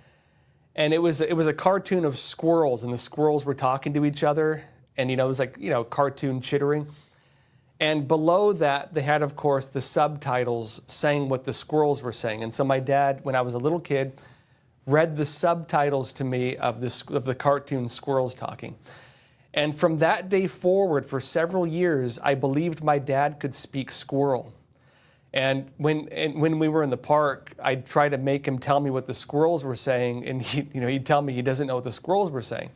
and it was a cartoon of squirrels, and the squirrels were talking to each other, and it was like, cartoon chittering. And below that, they had, of course, the subtitles saying what the squirrels were saying. And so my dad, when I was a little kid, read the subtitles to me of the cartoon squirrels talking. And from that day forward, for several years, I believed my dad could speak squirrel. And when we were in the park, I'd try to make him tell me what the squirrels were saying, and he'd tell me he doesn't know what the squirrels were saying.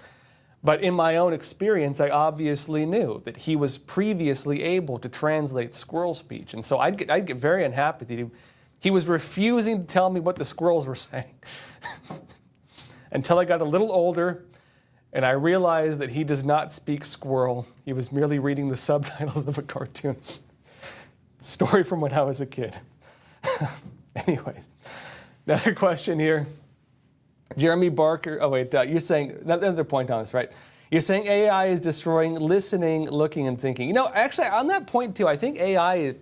But in my own experience, I obviously knew that he was previously able to translate squirrel speech. And so I'd get very unhappy that he was refusing to tell me what the squirrels were saying. Until I got a little older, and I realized that he does not speak squirrel. He was merely reading the subtitles of a cartoon. Story from when I was a kid. Anyways, another question here. Jeremy Barker, oh wait, you're saying, another point on this, right? You're saying AI is destroying listening, looking, and thinking. You know, actually, on that point too, I think AI,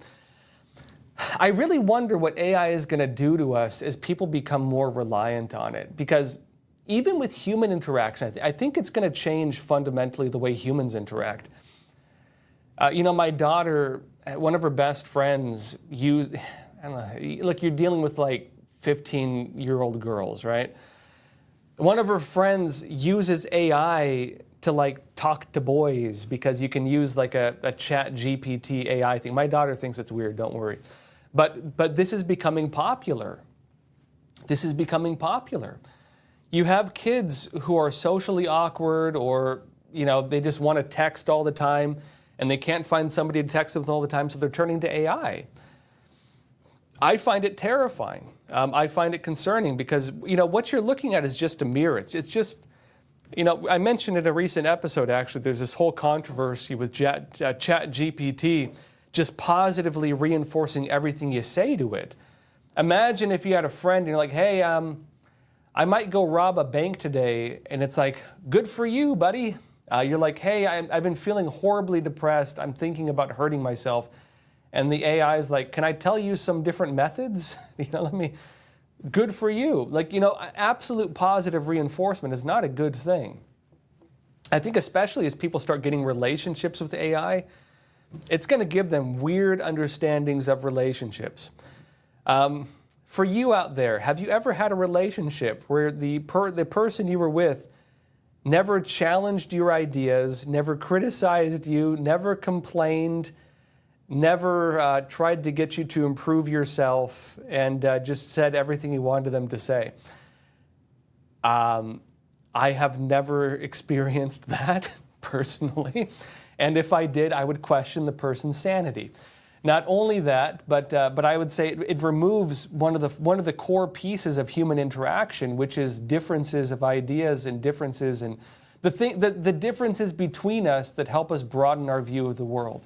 I really wonder what AI is going to do to us as people become more reliant on it. Because even with human interaction, I think it's going to change fundamentally the way humans interact. You know, my daughter, one of her best friends used, I don't know, look, you're dealing with like 15-year-old girls, right? One of her friends uses AI to like talk to boys because you can use like a chat GPT AI thing. My daughter thinks it's weird, don't worry. But this is becoming popular. This is becoming popular. You have kids who are socially awkward, or, you know, they just want to text all the time and they can't find somebody to text with all the time, so they're turning to AI. I find it terrifying. I find it concerning because, you know, what you're looking at is just a mirror. It's just, you know, I mentioned in a recent episode, actually, there's this whole controversy with Chat GPT just positively reinforcing everything you say to it. Imagine if you had a friend and you're like, hey, I might go rob a bank today, and it's like, good for you, buddy. You're like, hey, I've been feeling horribly depressed. I'm thinking about hurting myself. And the AI is like, can I tell you some different methods? You know, good for you. Like, you know, absolute positive reinforcement is not a good thing. I think especially as people start getting relationships with AI, it's going to give them weird understandings of relationships. For you out there, have you ever had a relationship where the person you were with never challenged your ideas, never criticized you, never complained, never tried to get you to improve yourself, and just said everything you wanted them to say? I have never experienced that personally, and if I did, I would question the person's sanity. Not only that, but I would say it removes one of the core pieces of human interaction, which is differences of ideas and differences and the differences between us that help us broaden our view of the world.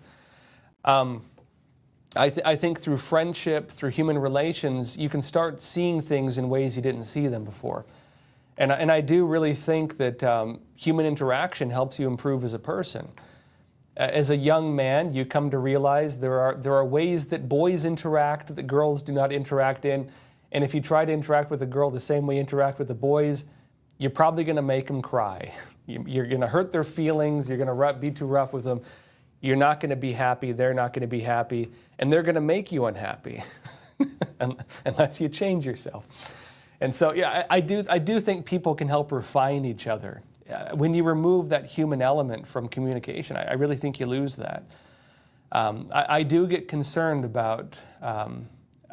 I think through friendship, through human relations, you can start seeing things in ways you didn't see them before. And I do really think that human interaction helps you improve as a person. As a young man, you come to realize there are ways that boys interact that girls do not interact in. And if you try to interact with a girl the same way you interact with the boys, you're probably going to make them cry. You're going to hurt their feelings. You're going to be too rough with them. You're not going to be happy. They're not going to be happy. And they're going to make you unhappy unless you change yourself. And so, yeah, I do think people can help refine each other. When you remove that human element from communication, I really think you lose that. I do get concerned about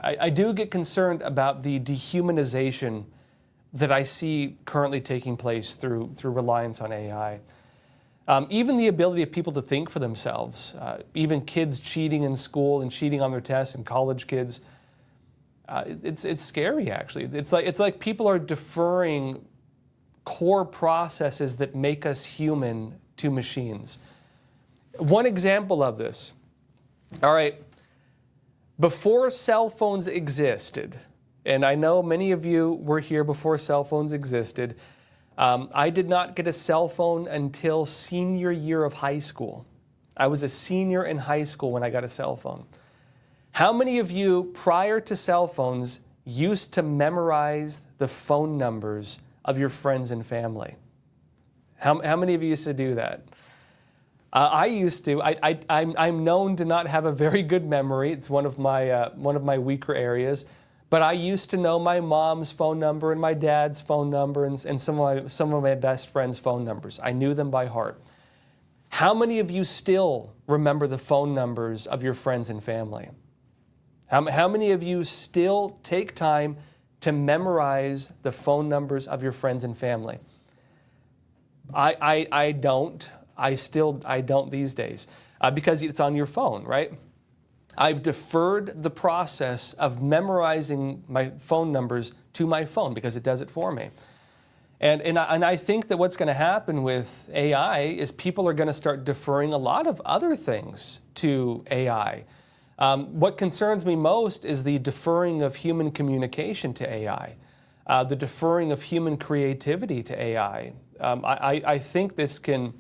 I do get concerned about the dehumanization that I see currently taking place through reliance on AI. Even the ability of people to think for themselves, even kids cheating in school and cheating on their tests, and college kids, it's scary actually. It's like people are deferring core processes that make us human to machines. One example of this, all right, before cell phones existed, and I know many of you were here before cell phones existed, I did not get a cell phone until senior year of high school. I was a senior in high school when I got a cell phone. How many of you prior to cell phones used to memorize the phone numbers of your friends and family? How many of you used to do that? I used to. I'm known to not have a very good memory. It's one of my weaker areas. But I used to know my mom's phone number and my dad's phone number and some of my best friends' phone numbers. I knew them by heart. How many of you still remember the phone numbers of your friends and family? How many of you still take time to memorize the phone numbers of your friends and family? I don't. I don't these days because it's on your phone, right? I've deferred the process of memorizing my phone numbers to my phone because it does it for me. And I think that what's going to happen with AI is people are going to start deferring a lot of other things to AI. What concerns me most is the deferring of human communication to AI, the deferring of human creativity to AI. I think this can,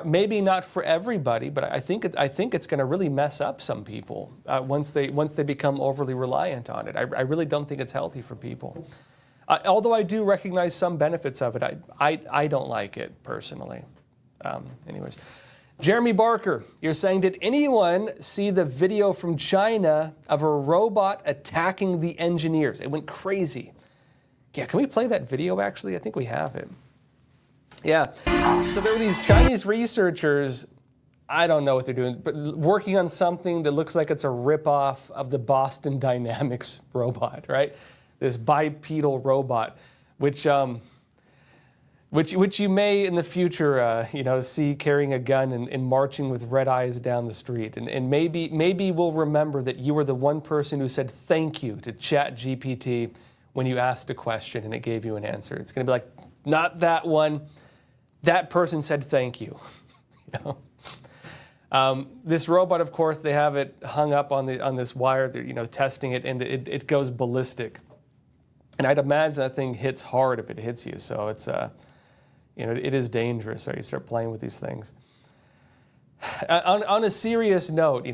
maybe not for everybody, but I think it's going to really mess up some people once they become overly reliant on it. I really don't think it's healthy for people. Although I do recognize some benefits of it, I don't like it personally. Anyways, Jeremy Barker, you're saying, did anyone see the video from China of a robot attacking the engineers? It went crazy. Yeah, can we play that video actually? I think we have it. Yeah, so there were these Chinese researchers, I don't know what they're doing, but working on something that looks like it's a ripoff of the Boston Dynamics robot, right? This bipedal robot, which you may in the future, see carrying a gun and marching with red eyes down the street. And maybe we'll remember that you were the one person who said thank you to ChatGPT when you asked a question and it gave you an answer. It's going to be like, not that one. That person said thank you. This robot, of course, they have it hung up on this wire. They're testing it, and it goes ballistic. And I'd imagine that thing hits hard if it hits you. So it's it is dangerous. Right? You start playing with these things. On a serious note,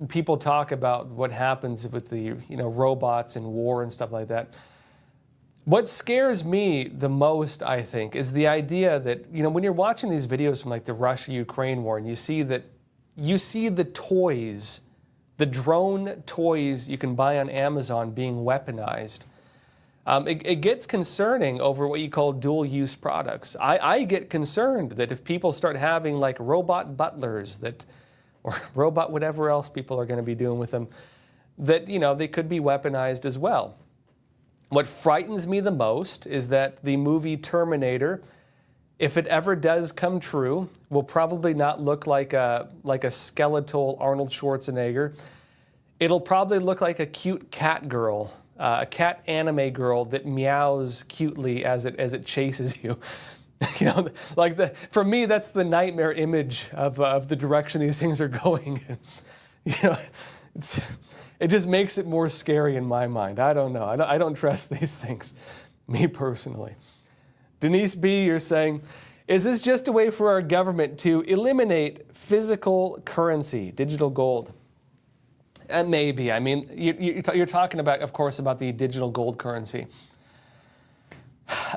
people talk about what happens with the robots in war and stuff like that. What scares me the most, I think, is the idea that, when you're watching these videos from like the Russia-Ukraine war and you see the toys, the drone toys you can buy on Amazon being weaponized, it gets concerning over what you call dual-use products. I get concerned that if people start having like robot butlers or robot whatever else people are going to be doing with them, that, they could be weaponized as well. What frightens me the most is that the movie Terminator, if it ever does come true, will probably not look like a skeletal Arnold Schwarzenegger. It'll probably look like a cute cat girl, a cat anime girl that meows cutely as it chases you. For me, that's the nightmare image of the direction these things are going. It just makes it more scary in my mind. I don't know. I don't trust these things, me personally. Denise B., you're saying, is this just a way for our government to eliminate physical currency, digital gold? Maybe. I mean, you're talking about, of course, about the digital gold currency.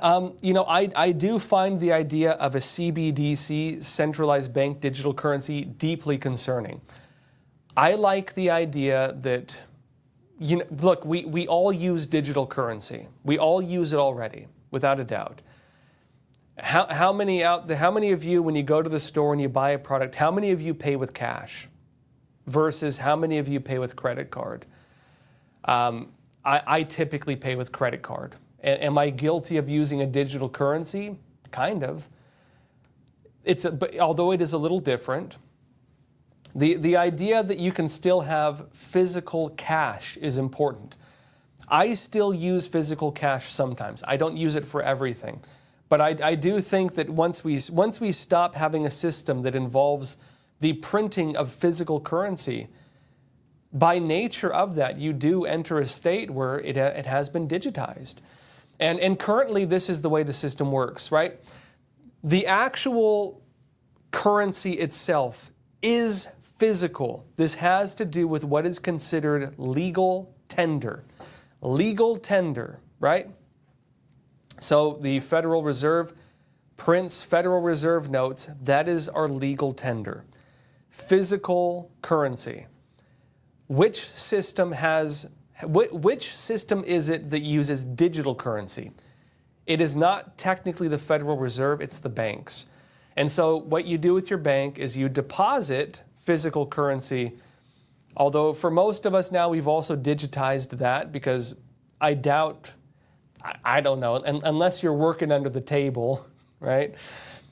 I do find the idea of a CBDC, centralized bank digital currency, deeply concerning. I like the idea that, look, we all use digital currency. We all use it already, without a doubt. How many of you, when you go to the store and you buy a product, how many of you pay with cash versus how many of you pay with credit card? I typically pay with credit card. Am I guilty of using a digital currency? Kind of. But although it is a little different, the idea that you can still have physical cash is important. I still use physical cash sometimes. I don't use it for everything. But I do think that once we stop having a system that involves the printing of physical currency, by nature of that, you do enter a state where it has been digitized. And currently, this is the way the system works, right? The actual currency itself is physical. This has to do with what is considered legal tender. Legal tender, right? So the Federal Reserve prints Federal Reserve notes. That is our legal tender. Physical currency. Which system is it that uses digital currency? It is not technically the Federal Reserve, it's the banks. And so what you do with your bank is you deposit physical currency, although for most of us now we've also digitized that, because I doubt, I don't know, unless you're working under the table, right?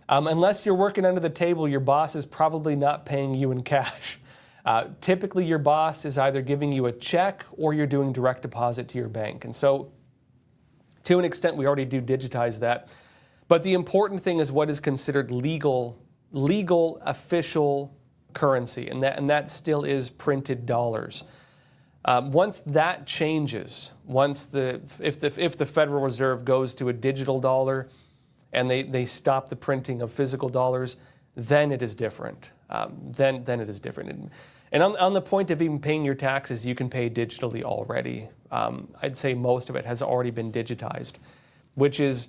Unless you're working under the table, your boss is probably not paying you in cash. Typically, your boss is either giving you a check or you're doing direct deposit to your bank. And so, to an extent, we already do digitize that. But the important thing is what is considered legal official currency, and that still is printed dollars. Once that changes, if the Federal Reserve goes to a digital dollar and they stop the printing of physical dollars, then it is different. Then it is different. And on the point of even paying your taxes, you can pay digitally already. I'd say most of it has already been digitized, which is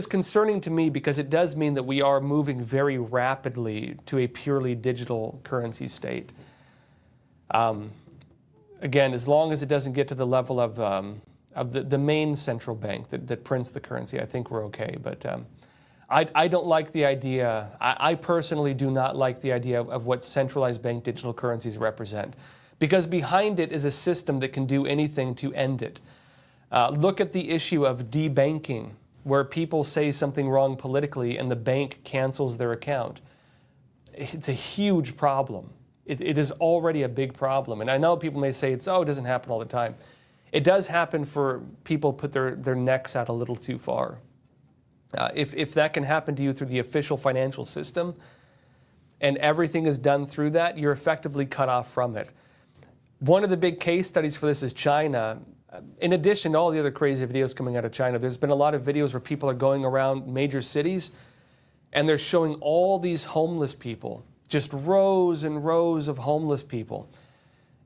concerning to me because it does mean that we are moving very rapidly to a purely digital currency state. Again, as long as it doesn't get to the level of the main central bank that prints the currency, I think we're okay. But I don't like the idea. I personally do not like the idea of what centralized bank digital currencies represent, because behind it is a system that can do anything to end it. Look at the issue of debanking, where people say something wrong politically and the bank cancels their account. It's a huge problem. It is already a big problem. And I know people may say it doesn't happen all the time. It does happen for people put their necks out a little too far. If that can happen to you through the official financial system and everything is done through that, you're effectively cut off from it. One of the big case studies for this is China. In addition to all the other crazy videos coming out of China, there's been a lot of videos where people are going around major cities and they're showing all these homeless people, just rows and rows of homeless people.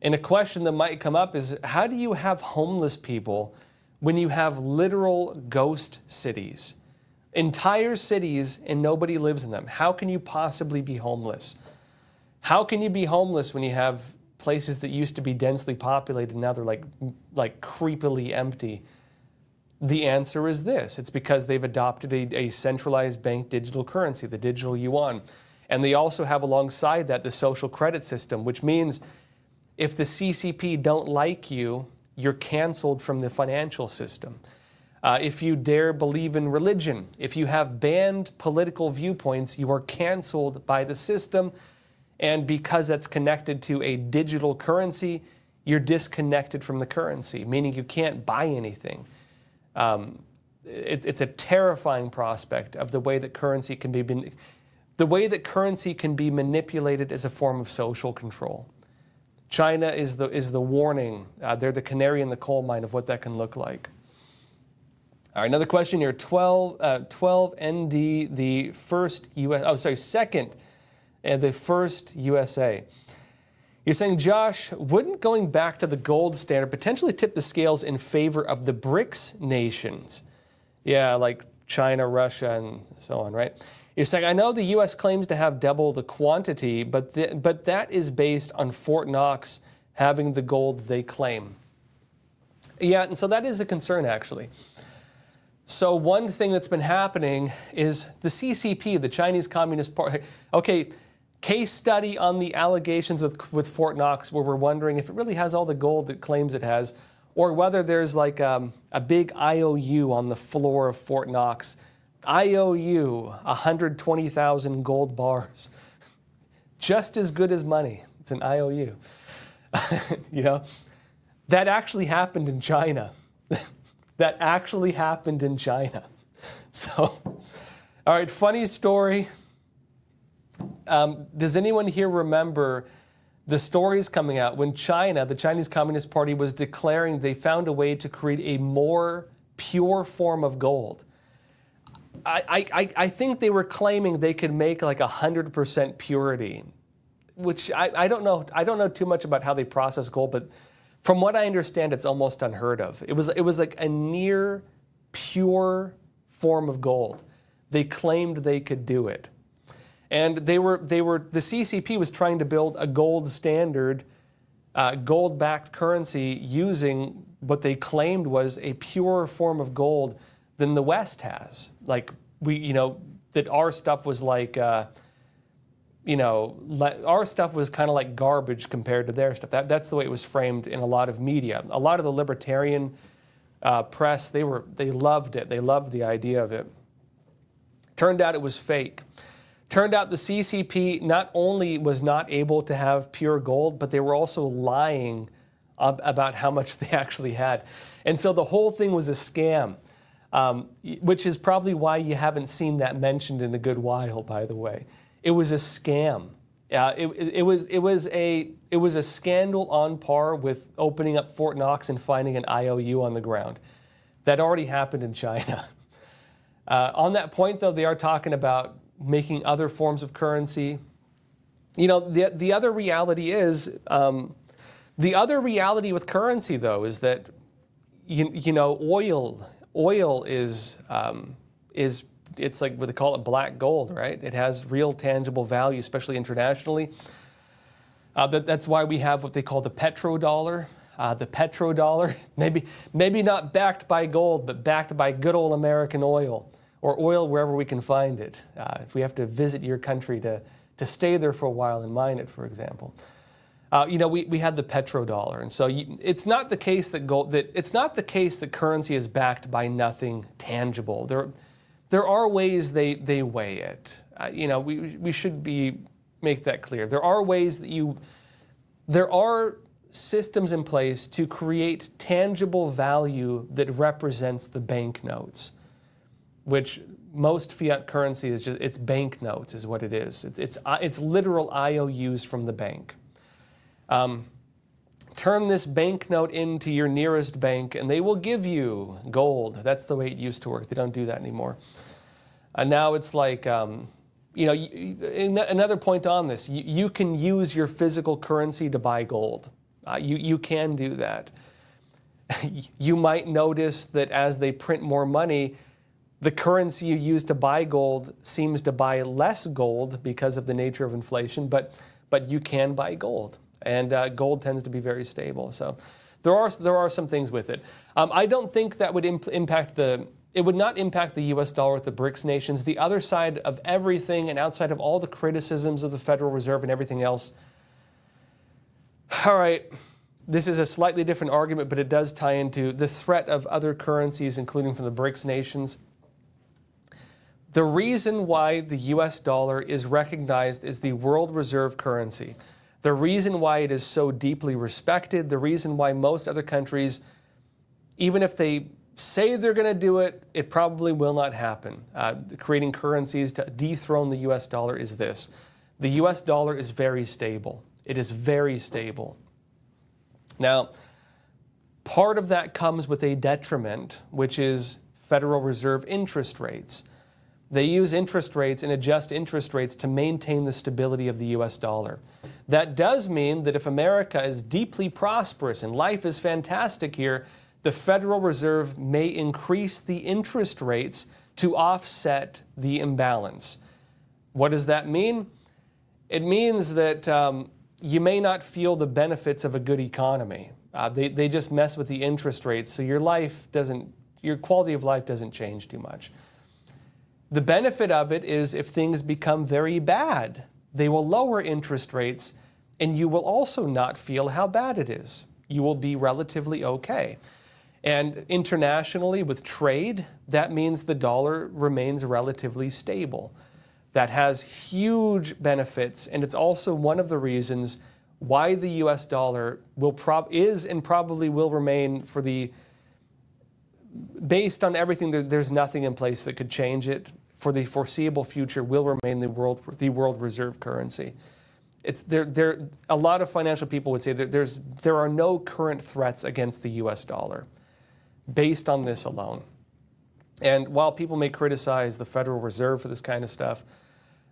And a question that might come up is, how do you have homeless people when you have literal ghost cities? Entire cities and nobody lives in them. How can you possibly be homeless? How can you be homeless when you have places that used to be densely populated and now they're like creepily empty? The answer is this. It's because they've adopted a centralized bank digital currency, the digital yuan. And they also have alongside that the social credit system, which means if the CCP don't like you, you're canceled from the financial system. If you dare believe in religion, if you have banned political viewpoints, you are canceled by the system. And because that's connected to a digital currency, you're disconnected from the currency, meaning you can't buy anything. It's a terrifying prospect of the way that currency can be manipulated as a form of social control. China is the warning. They're the canary in the coal mine of what that can look like. All right, another question here. 12ND, the first second, the first USA. You're saying, Josh, wouldn't going back to the gold standard potentially tip the scales in favor of the BRICS nations? Yeah, like China, Russia, and so on, right? You're saying, I know the U.S. claims to have double the quantity, but that is based on Fort Knox having the gold they claim. Yeah, and so that is a concern, actually. So one thing that's been happening is the CCP, the Chinese Communist Party. Okay, case study on the allegations with Fort Knox, where we're wondering if it really has all the gold it claims it has, or whether there's like a big IOU on the floor of Fort Knox. IOU, 120,000 gold bars. Just as good as money. It's an IOU. You know, that actually happened in China. That actually happened in China. So, all right, funny story. Does anyone here remember the stories coming out when China, the Chinese Communist Party, was declaring they found a way to create a more pure form of gold? I think they were claiming they could make like 100% purity, which I don't know. I don't know too much about how they process gold, but from what I understand, it's almost unheard of. It was like a near pure form of gold. They claimed they could do it. And the CCP was trying to build a gold standard, gold-backed currency using what they claimed was a purer form of gold than the West has. Like that our stuff was like, our stuff was kind of like garbage compared to their stuff. That's the way it was framed in a lot of media. A lot of the libertarian press, they loved it. They loved the idea of it. Turned out it was fake. Turned out the CCP not only was not able to have pure gold, but they were also lying about how much they actually had. And so the whole thing was a scam, which is probably why you haven't seen that mentioned in a good while, by the way. It was a scam. It was a scandal on par with opening up Fort Knox and finding an IOU on the ground. That already happened in China. On that point, though, they are talking about making other forms of currency. You know, the other reality is, the other reality with currency, though, is that you know, oil is it's like what they call it, black gold, right? It has real tangible value, especially internationally. That's why we have what they call the petrodollar. The petrodollar, maybe not backed by gold, but backed by good old American oil, or oil wherever we can find it. If we have to visit your country to stay there for a while and mine it, for example. You know, we had the petrodollar, and so it's not the case that currency is backed by nothing tangible. There are ways they weigh it. You know, we should make that clear. There are ways that there are systems in place to create tangible value that represents the banknotes, which most fiat currency is just, it's banknotes is what it is. It's literal IOUs from the bank. Turn this banknote into your nearest bank and they will give you gold. That's the way it used to work. They don't do that anymore. And now it's like, you know, another point on this, you can use your physical currency to buy gold. You can do that. You might notice that as they print more money, the currency you use to buy gold seems to buy less gold because of the nature of inflation, but you can buy gold. And gold tends to be very stable. So there are some things with it. I don't think that would it would not impact the U.S. dollar with the BRICS nations. The other side of everything and outside of all the criticisms of the Federal Reserve and everything else. All right, this is a slightly different argument, but it does tie into the threat of other currencies, including from the BRICS nations. The reason why the U.S. dollar is recognized as the world reserve currency, the reason why it is so deeply respected, the reason why most other countries, even if they say they're going to do it, it probably will not happen. Creating currencies to dethrone the U.S. dollar is this. The U.S. dollar is very stable. It is very stable. Now, part of that comes with a detriment, which is Federal Reserve interest rates. They use interest rates and adjust interest rates to maintain the stability of the U.S. dollar. That does mean that if America is deeply prosperous and life is fantastic here, the Federal Reserve may increase the interest rates to offset the imbalance. What does that mean? It means that you may not feel the benefits of a good economy. They just mess with the interest rates, so your quality of life doesn't change too much. The benefit of it is if things become very bad, they will lower interest rates, and you will also not feel how bad it is. You will be relatively okay. And internationally, with trade, that means the dollar remains relatively stable. That has huge benefits, and it's also one of the reasons why the U.S. dollar is and probably will remain based on everything, there's nothing in place that could change it. For the foreseeable future, will remain the world reserve currency. A lot of financial people would say that there are no current threats against the U.S. dollar based on this alone. And while people may criticize the Federal Reserve for this kind of stuff,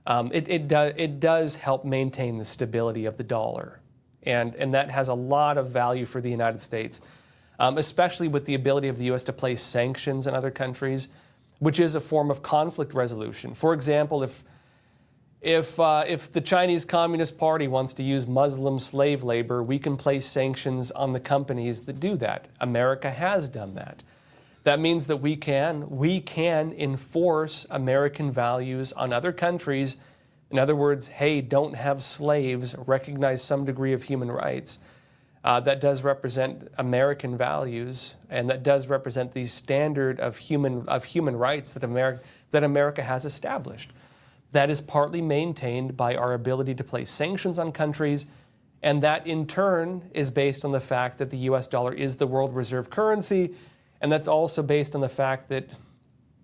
it does help maintain the stability of the dollar. And that has a lot of value for the United States, especially with the ability of the U.S. to place sanctions on other countries, which is a form of conflict resolution. For example, if the Chinese Communist Party wants to use Muslim slave labor, we can place sanctions on the companies that do that. America has done that. That means that we can enforce American values on other countries. In other words, hey, don't have slaves, recognize some degree of human rights. That does represent American values, and that does represent the standard of human rights that America has established. That is partly maintained by our ability to place sanctions on countries, and that in turn is based on the fact that the U.S. dollar is the world reserve currency, and that's also based on the fact that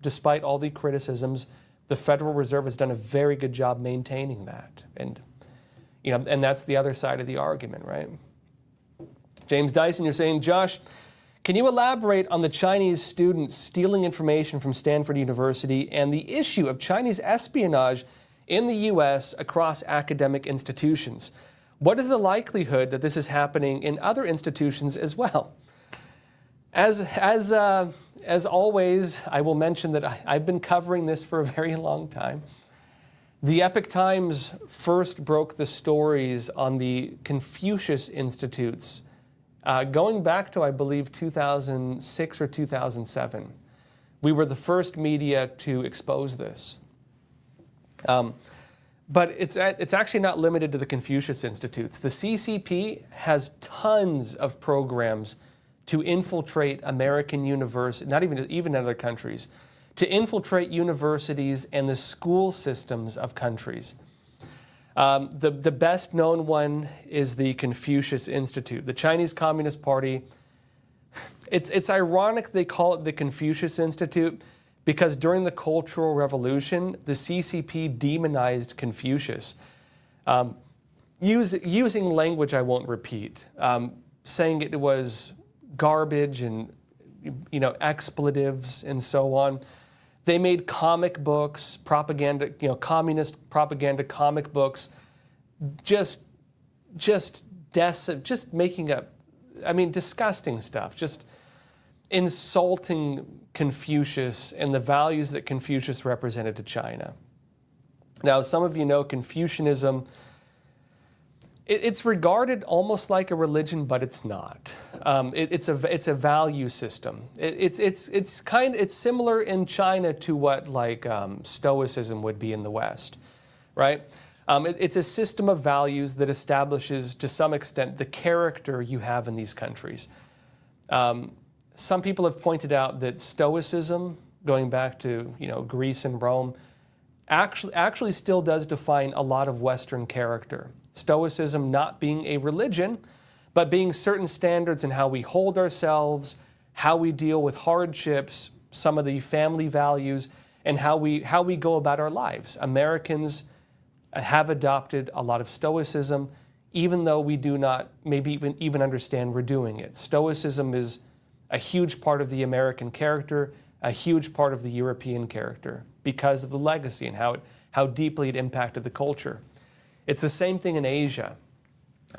despite all the criticisms, the Federal Reserve has done a very good job maintaining that. And and that's the other side of the argument, right? James Dyson, you're saying, Josh, can you elaborate on the Chinese students stealing information from Stanford University and the issue of Chinese espionage in the U.S. across academic institutions? What is the likelihood that this is happening in other institutions as well? As always, I will mention that I've been covering this for a very long time. The Epoch Times first broke the stories on the Confucius Institutes going back to, I believe, 2006 or 2007. We were the first media to expose this. But it's actually not limited to the Confucius Institutes. The CCP has tons of programs to infiltrate American universities, not even other countries, to infiltrate universities and the school systems of countries. The best known one is the Confucius Institute. The Chinese Communist Party, it's ironic they call it the Confucius Institute because during the Cultural Revolution, the CCP demonized Confucius, using language I won't repeat, saying it was garbage and expletives and so on. They made comic books, propaganda, communist propaganda comic books, just making up, disgusting stuff, just insulting Confucius and the values that Confucius represented to China. Now, some of you know Confucianism, it's regarded almost like a religion, but it's not. It's a value system. It's similar in China to what Stoicism would be in the West, right? It's a system of values that establishes, to some extent, the character you have in these countries. Some people have pointed out that Stoicism, going back to Greece and Rome, actually still does define a lot of Western character. Stoicism not being a religion, but being certain standards in how we hold ourselves, how we deal with hardships, some of the family values, and how we go about our lives. Americans have adopted a lot of Stoicism, even though we do not maybe even understand we're doing it. Stoicism is a huge part of the American character, a huge part of the European character, because of the legacy and how deeply it impacted the culture. It's the same thing in Asia.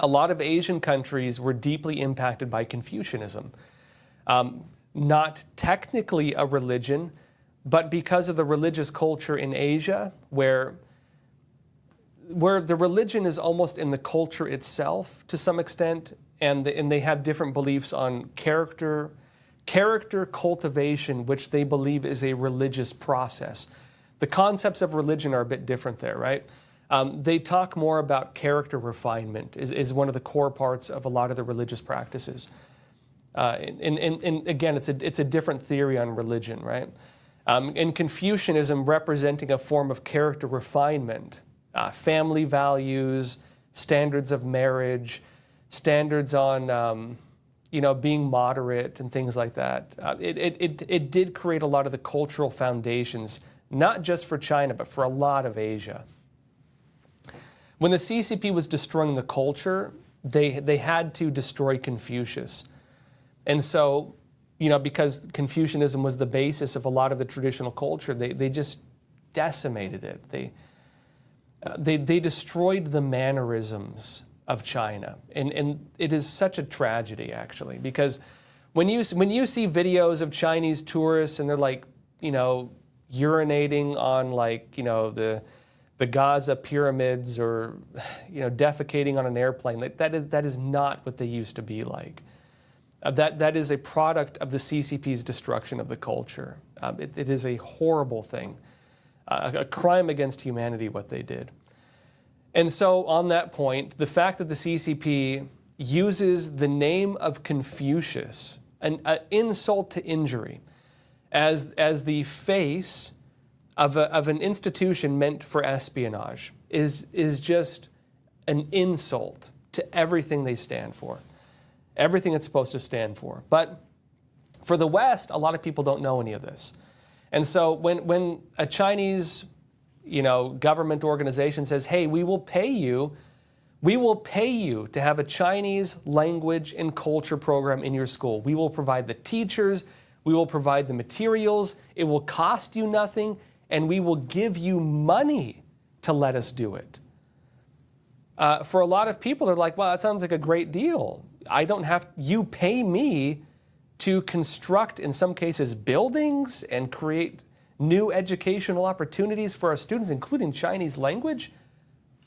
A lot of Asian countries were deeply impacted by Confucianism. Not technically a religion, but because of the religious culture in Asia, where the religion is almost in the culture itself to some extent, and they have different beliefs on character cultivation, which they believe is a religious process. The concepts of religion are a bit different there, right? They talk more about character refinement is one of the core parts of a lot of the religious practices. And again, it's a different theory on religion, right? And Confucianism representing a form of character refinement, family values, standards of marriage, standards on being moderate and things like that. It did create a lot of the cultural foundations, not just for China, but for a lot of Asia. When the CCP was destroying the culture, they had to destroy Confucius. And so, because Confucianism was the basis of a lot of the traditional culture, they just decimated it. They destroyed the mannerisms of China. And it is such a tragedy, actually, because when you see videos of Chinese tourists and they're urinating on the Gaza pyramids or defecating on an airplane, that is not what they used to be like. That is a product of the CCP's destruction of the culture. It is a horrible thing, a crime against humanity what they did. And so on that point, the fact that the CCP uses the name of Confucius, an insult to injury, as the face of an institution meant for espionage is just an insult to everything they stand for, everything it's supposed to stand for. But for the West, a lot of people don't know any of this. And so when a Chinese government organization says, hey, we will pay you We will pay you to have a Chinese language and culture program in your school. We will provide the teachers, we will provide the materials, it will cost you nothing, and we will give you money to let us do it. For a lot of people, they're like, well, that sounds like a great deal. You pay me to construct, in some cases, buildings and create new educational opportunities for our students, including Chinese language.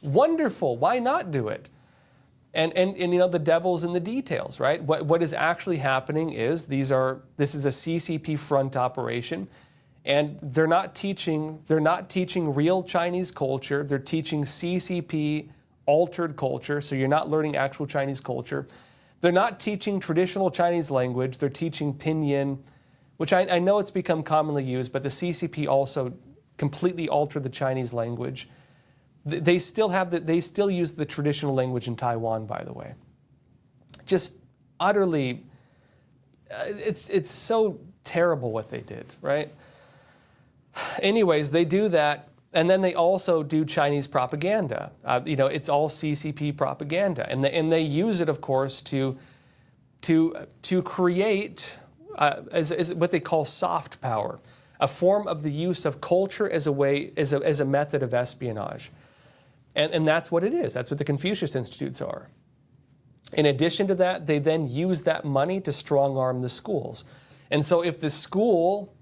Wonderful. Why not do it? And you know, the devil's in the details, right? What is actually happening is this is a CCP front operation, and they're not teaching real Chinese culture. They're teaching CCP altered culture, so you're not learning actual Chinese culture. They're not teaching traditional Chinese language. They're teaching pinyin, which I know it's become commonly used, but the CCP also completely altered the Chinese language. They still use the traditional language in Taiwan, by the way. Just utterly, it's so terrible what they did, right? Anyways, they do that, and then they also do Chinese propaganda. You know, it's all CCP propaganda, and they use it, of course, to create as what they call soft power, a form of the use of culture as a method of espionage. And that's what it is. That's what the Confucius Institutes are. In addition to that, they then use that money to strong-arm the schools. And so if the school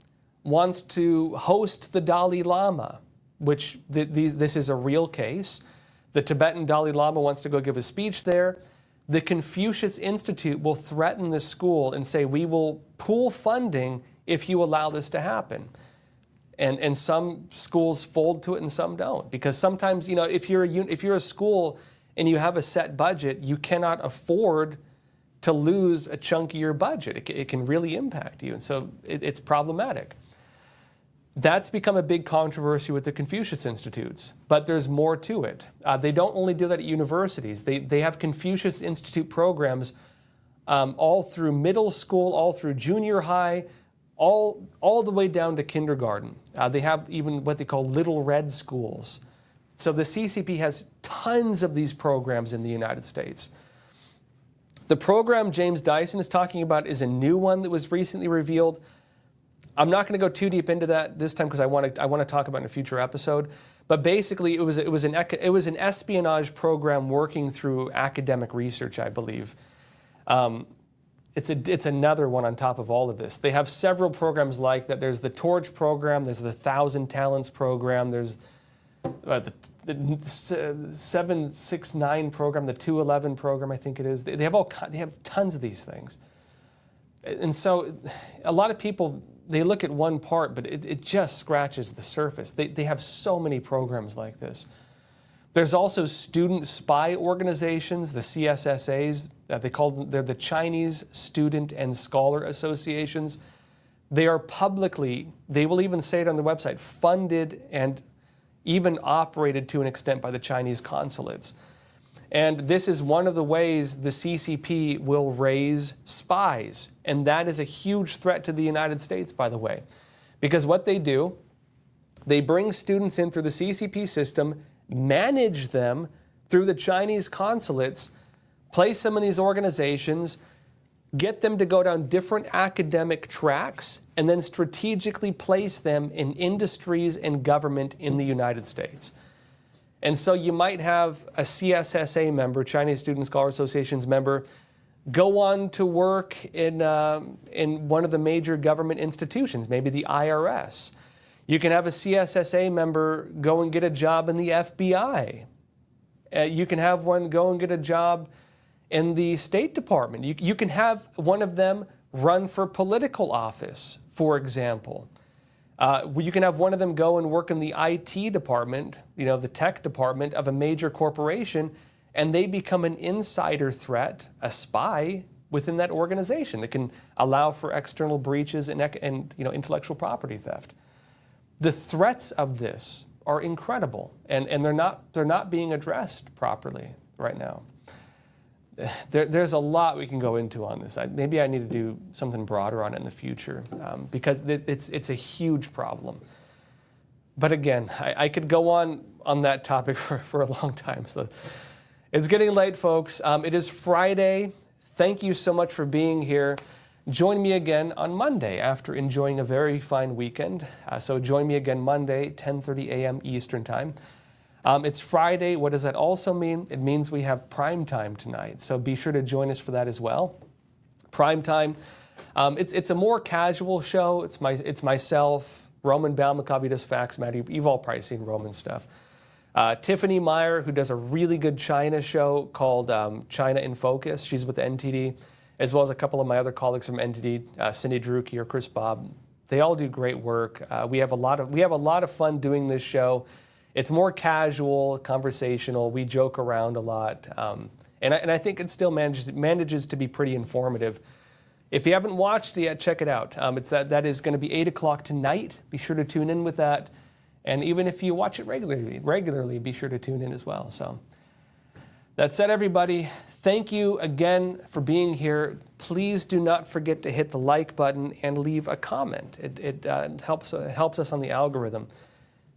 wants to host the Dalai Lama, which this is a real case, the Tibetan Dalai Lama wants to go give a speech there, the Confucius Institute will threaten the school and say, we will pool funding if you allow this to happen. And some schools fold to it and some don't. Because sometimes, you know, if you're a school and you have a set budget, you cannot afford to lose a chunk of your budget. It can really impact you. And so it's problematic. That's become a big controversy with the Confucius Institutes. But there's more to it. They don't only do that at universities. They have Confucius Institute programs all through middle school, all through junior high, all the way down to kindergarten. They have even what they call little red schools. So the CCP has tons of these programs in the United States. The program James Dyson is talking about is a new one that was recently revealed. I'm not going to go too deep into that this time because I want to talk about it in a future episode. But basically, it was an espionage program working through academic research, I believe. It's another one on top of all of this. They have several programs like that. There's the Torch program. There's the 1,000 Talents program. There's the 769 program, the 211 program, I think it is. They have tons of these things. And so a lot of people, they look at one part, but it just scratches the surface. They have so many programs like this. There's also student spy organizations, the CSSAs. They're the Chinese Student and Scholar Associations. They are publicly, they will even say it on the website, funded and even operated to an extent by the Chinese consulates. And this is one of the ways the CCP will raise spies. And that is a huge threat to the United States, by the way. Because what they do, they bring students in through the CCP system, manage them through the Chinese consulates, place them in these organizations, get them to go down different academic tracks, and then strategically place them in industries and government in the United States. And so you might have a CSSA member, Chinese Student Scholar Association's member, go on to work in one of the major government institutions, maybe the IRS. You can have a CSSA member go and get a job in the FBI. You can have one go and get a job in the State Department. You can have one of them run for political office, for example. You can have one of them go and work in the IT department, the tech department of a major corporation, and they become an insider threat, a spy within that organization that can allow for external breaches and intellectual property theft. The threats of this are incredible, and they're not being addressed properly right now. There's a lot we can go into on this. Maybe I need to do something broader on it in the future because it's a huge problem. But again, I could go on that topic for a long time. So It's getting late, folks. It is Friday. Thank you so much for being here. Join me again on Monday after enjoying a very fine weekend. So join me again Monday, 10:30 a.m. Eastern Time. It's Friday. What does that also mean? It means we have prime time tonight. So be sure to join us for that as well. Prime time. It's a more casual show. It's myself, Roman Balmakov, who does Facts Matter. You've all probably seen Roman stuff. Tiffany Meyer, who does a really good China show called China in Focus. She's with the NTD, as well as a couple of my other colleagues from NTD, Cindy Druki or Chris Bob. They all do great work. We have a lot of fun doing this show. It's more casual, conversational. We joke around a lot, and I think it still manages to be pretty informative. If you haven't watched it yet, check it out. That is going to be 8 o'clock tonight. Be sure to tune in with that. And even if you watch it regularly, be sure to tune in as well. So that said, everybody, thank you again for being here. Please do not forget to hit the like button and leave a comment. It helps us on the algorithm.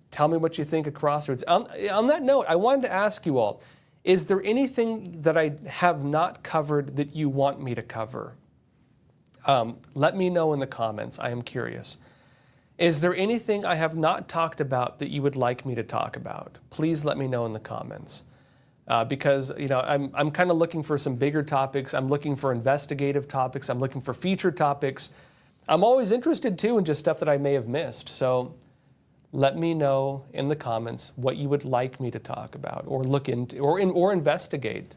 Tell me what you think of Crossroads. On that note, I wanted to ask you all, is there anything that I have not covered that you want me to cover? Let me know in the comments. I am curious. Is there anything I have not talked about that you would like me to talk about? Please let me know in the comments. Because I'm kind of looking for some bigger topics. I'm looking for investigative topics. I'm looking for feature topics. I'm always interested too in just stuff that I may have missed. So let me know in the comments what you would like me to talk about or look into or investigate.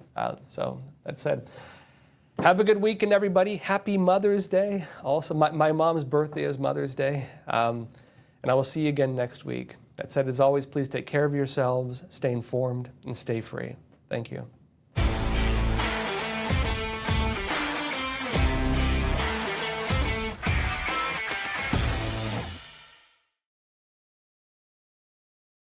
So that said, have a good weekend, everybody. Happy Mother's Day. Also, my mom's birthday is Mother's Day. And I will see you again next week. That said, as always, please take care of yourselves, stay informed, and stay free. Thank you.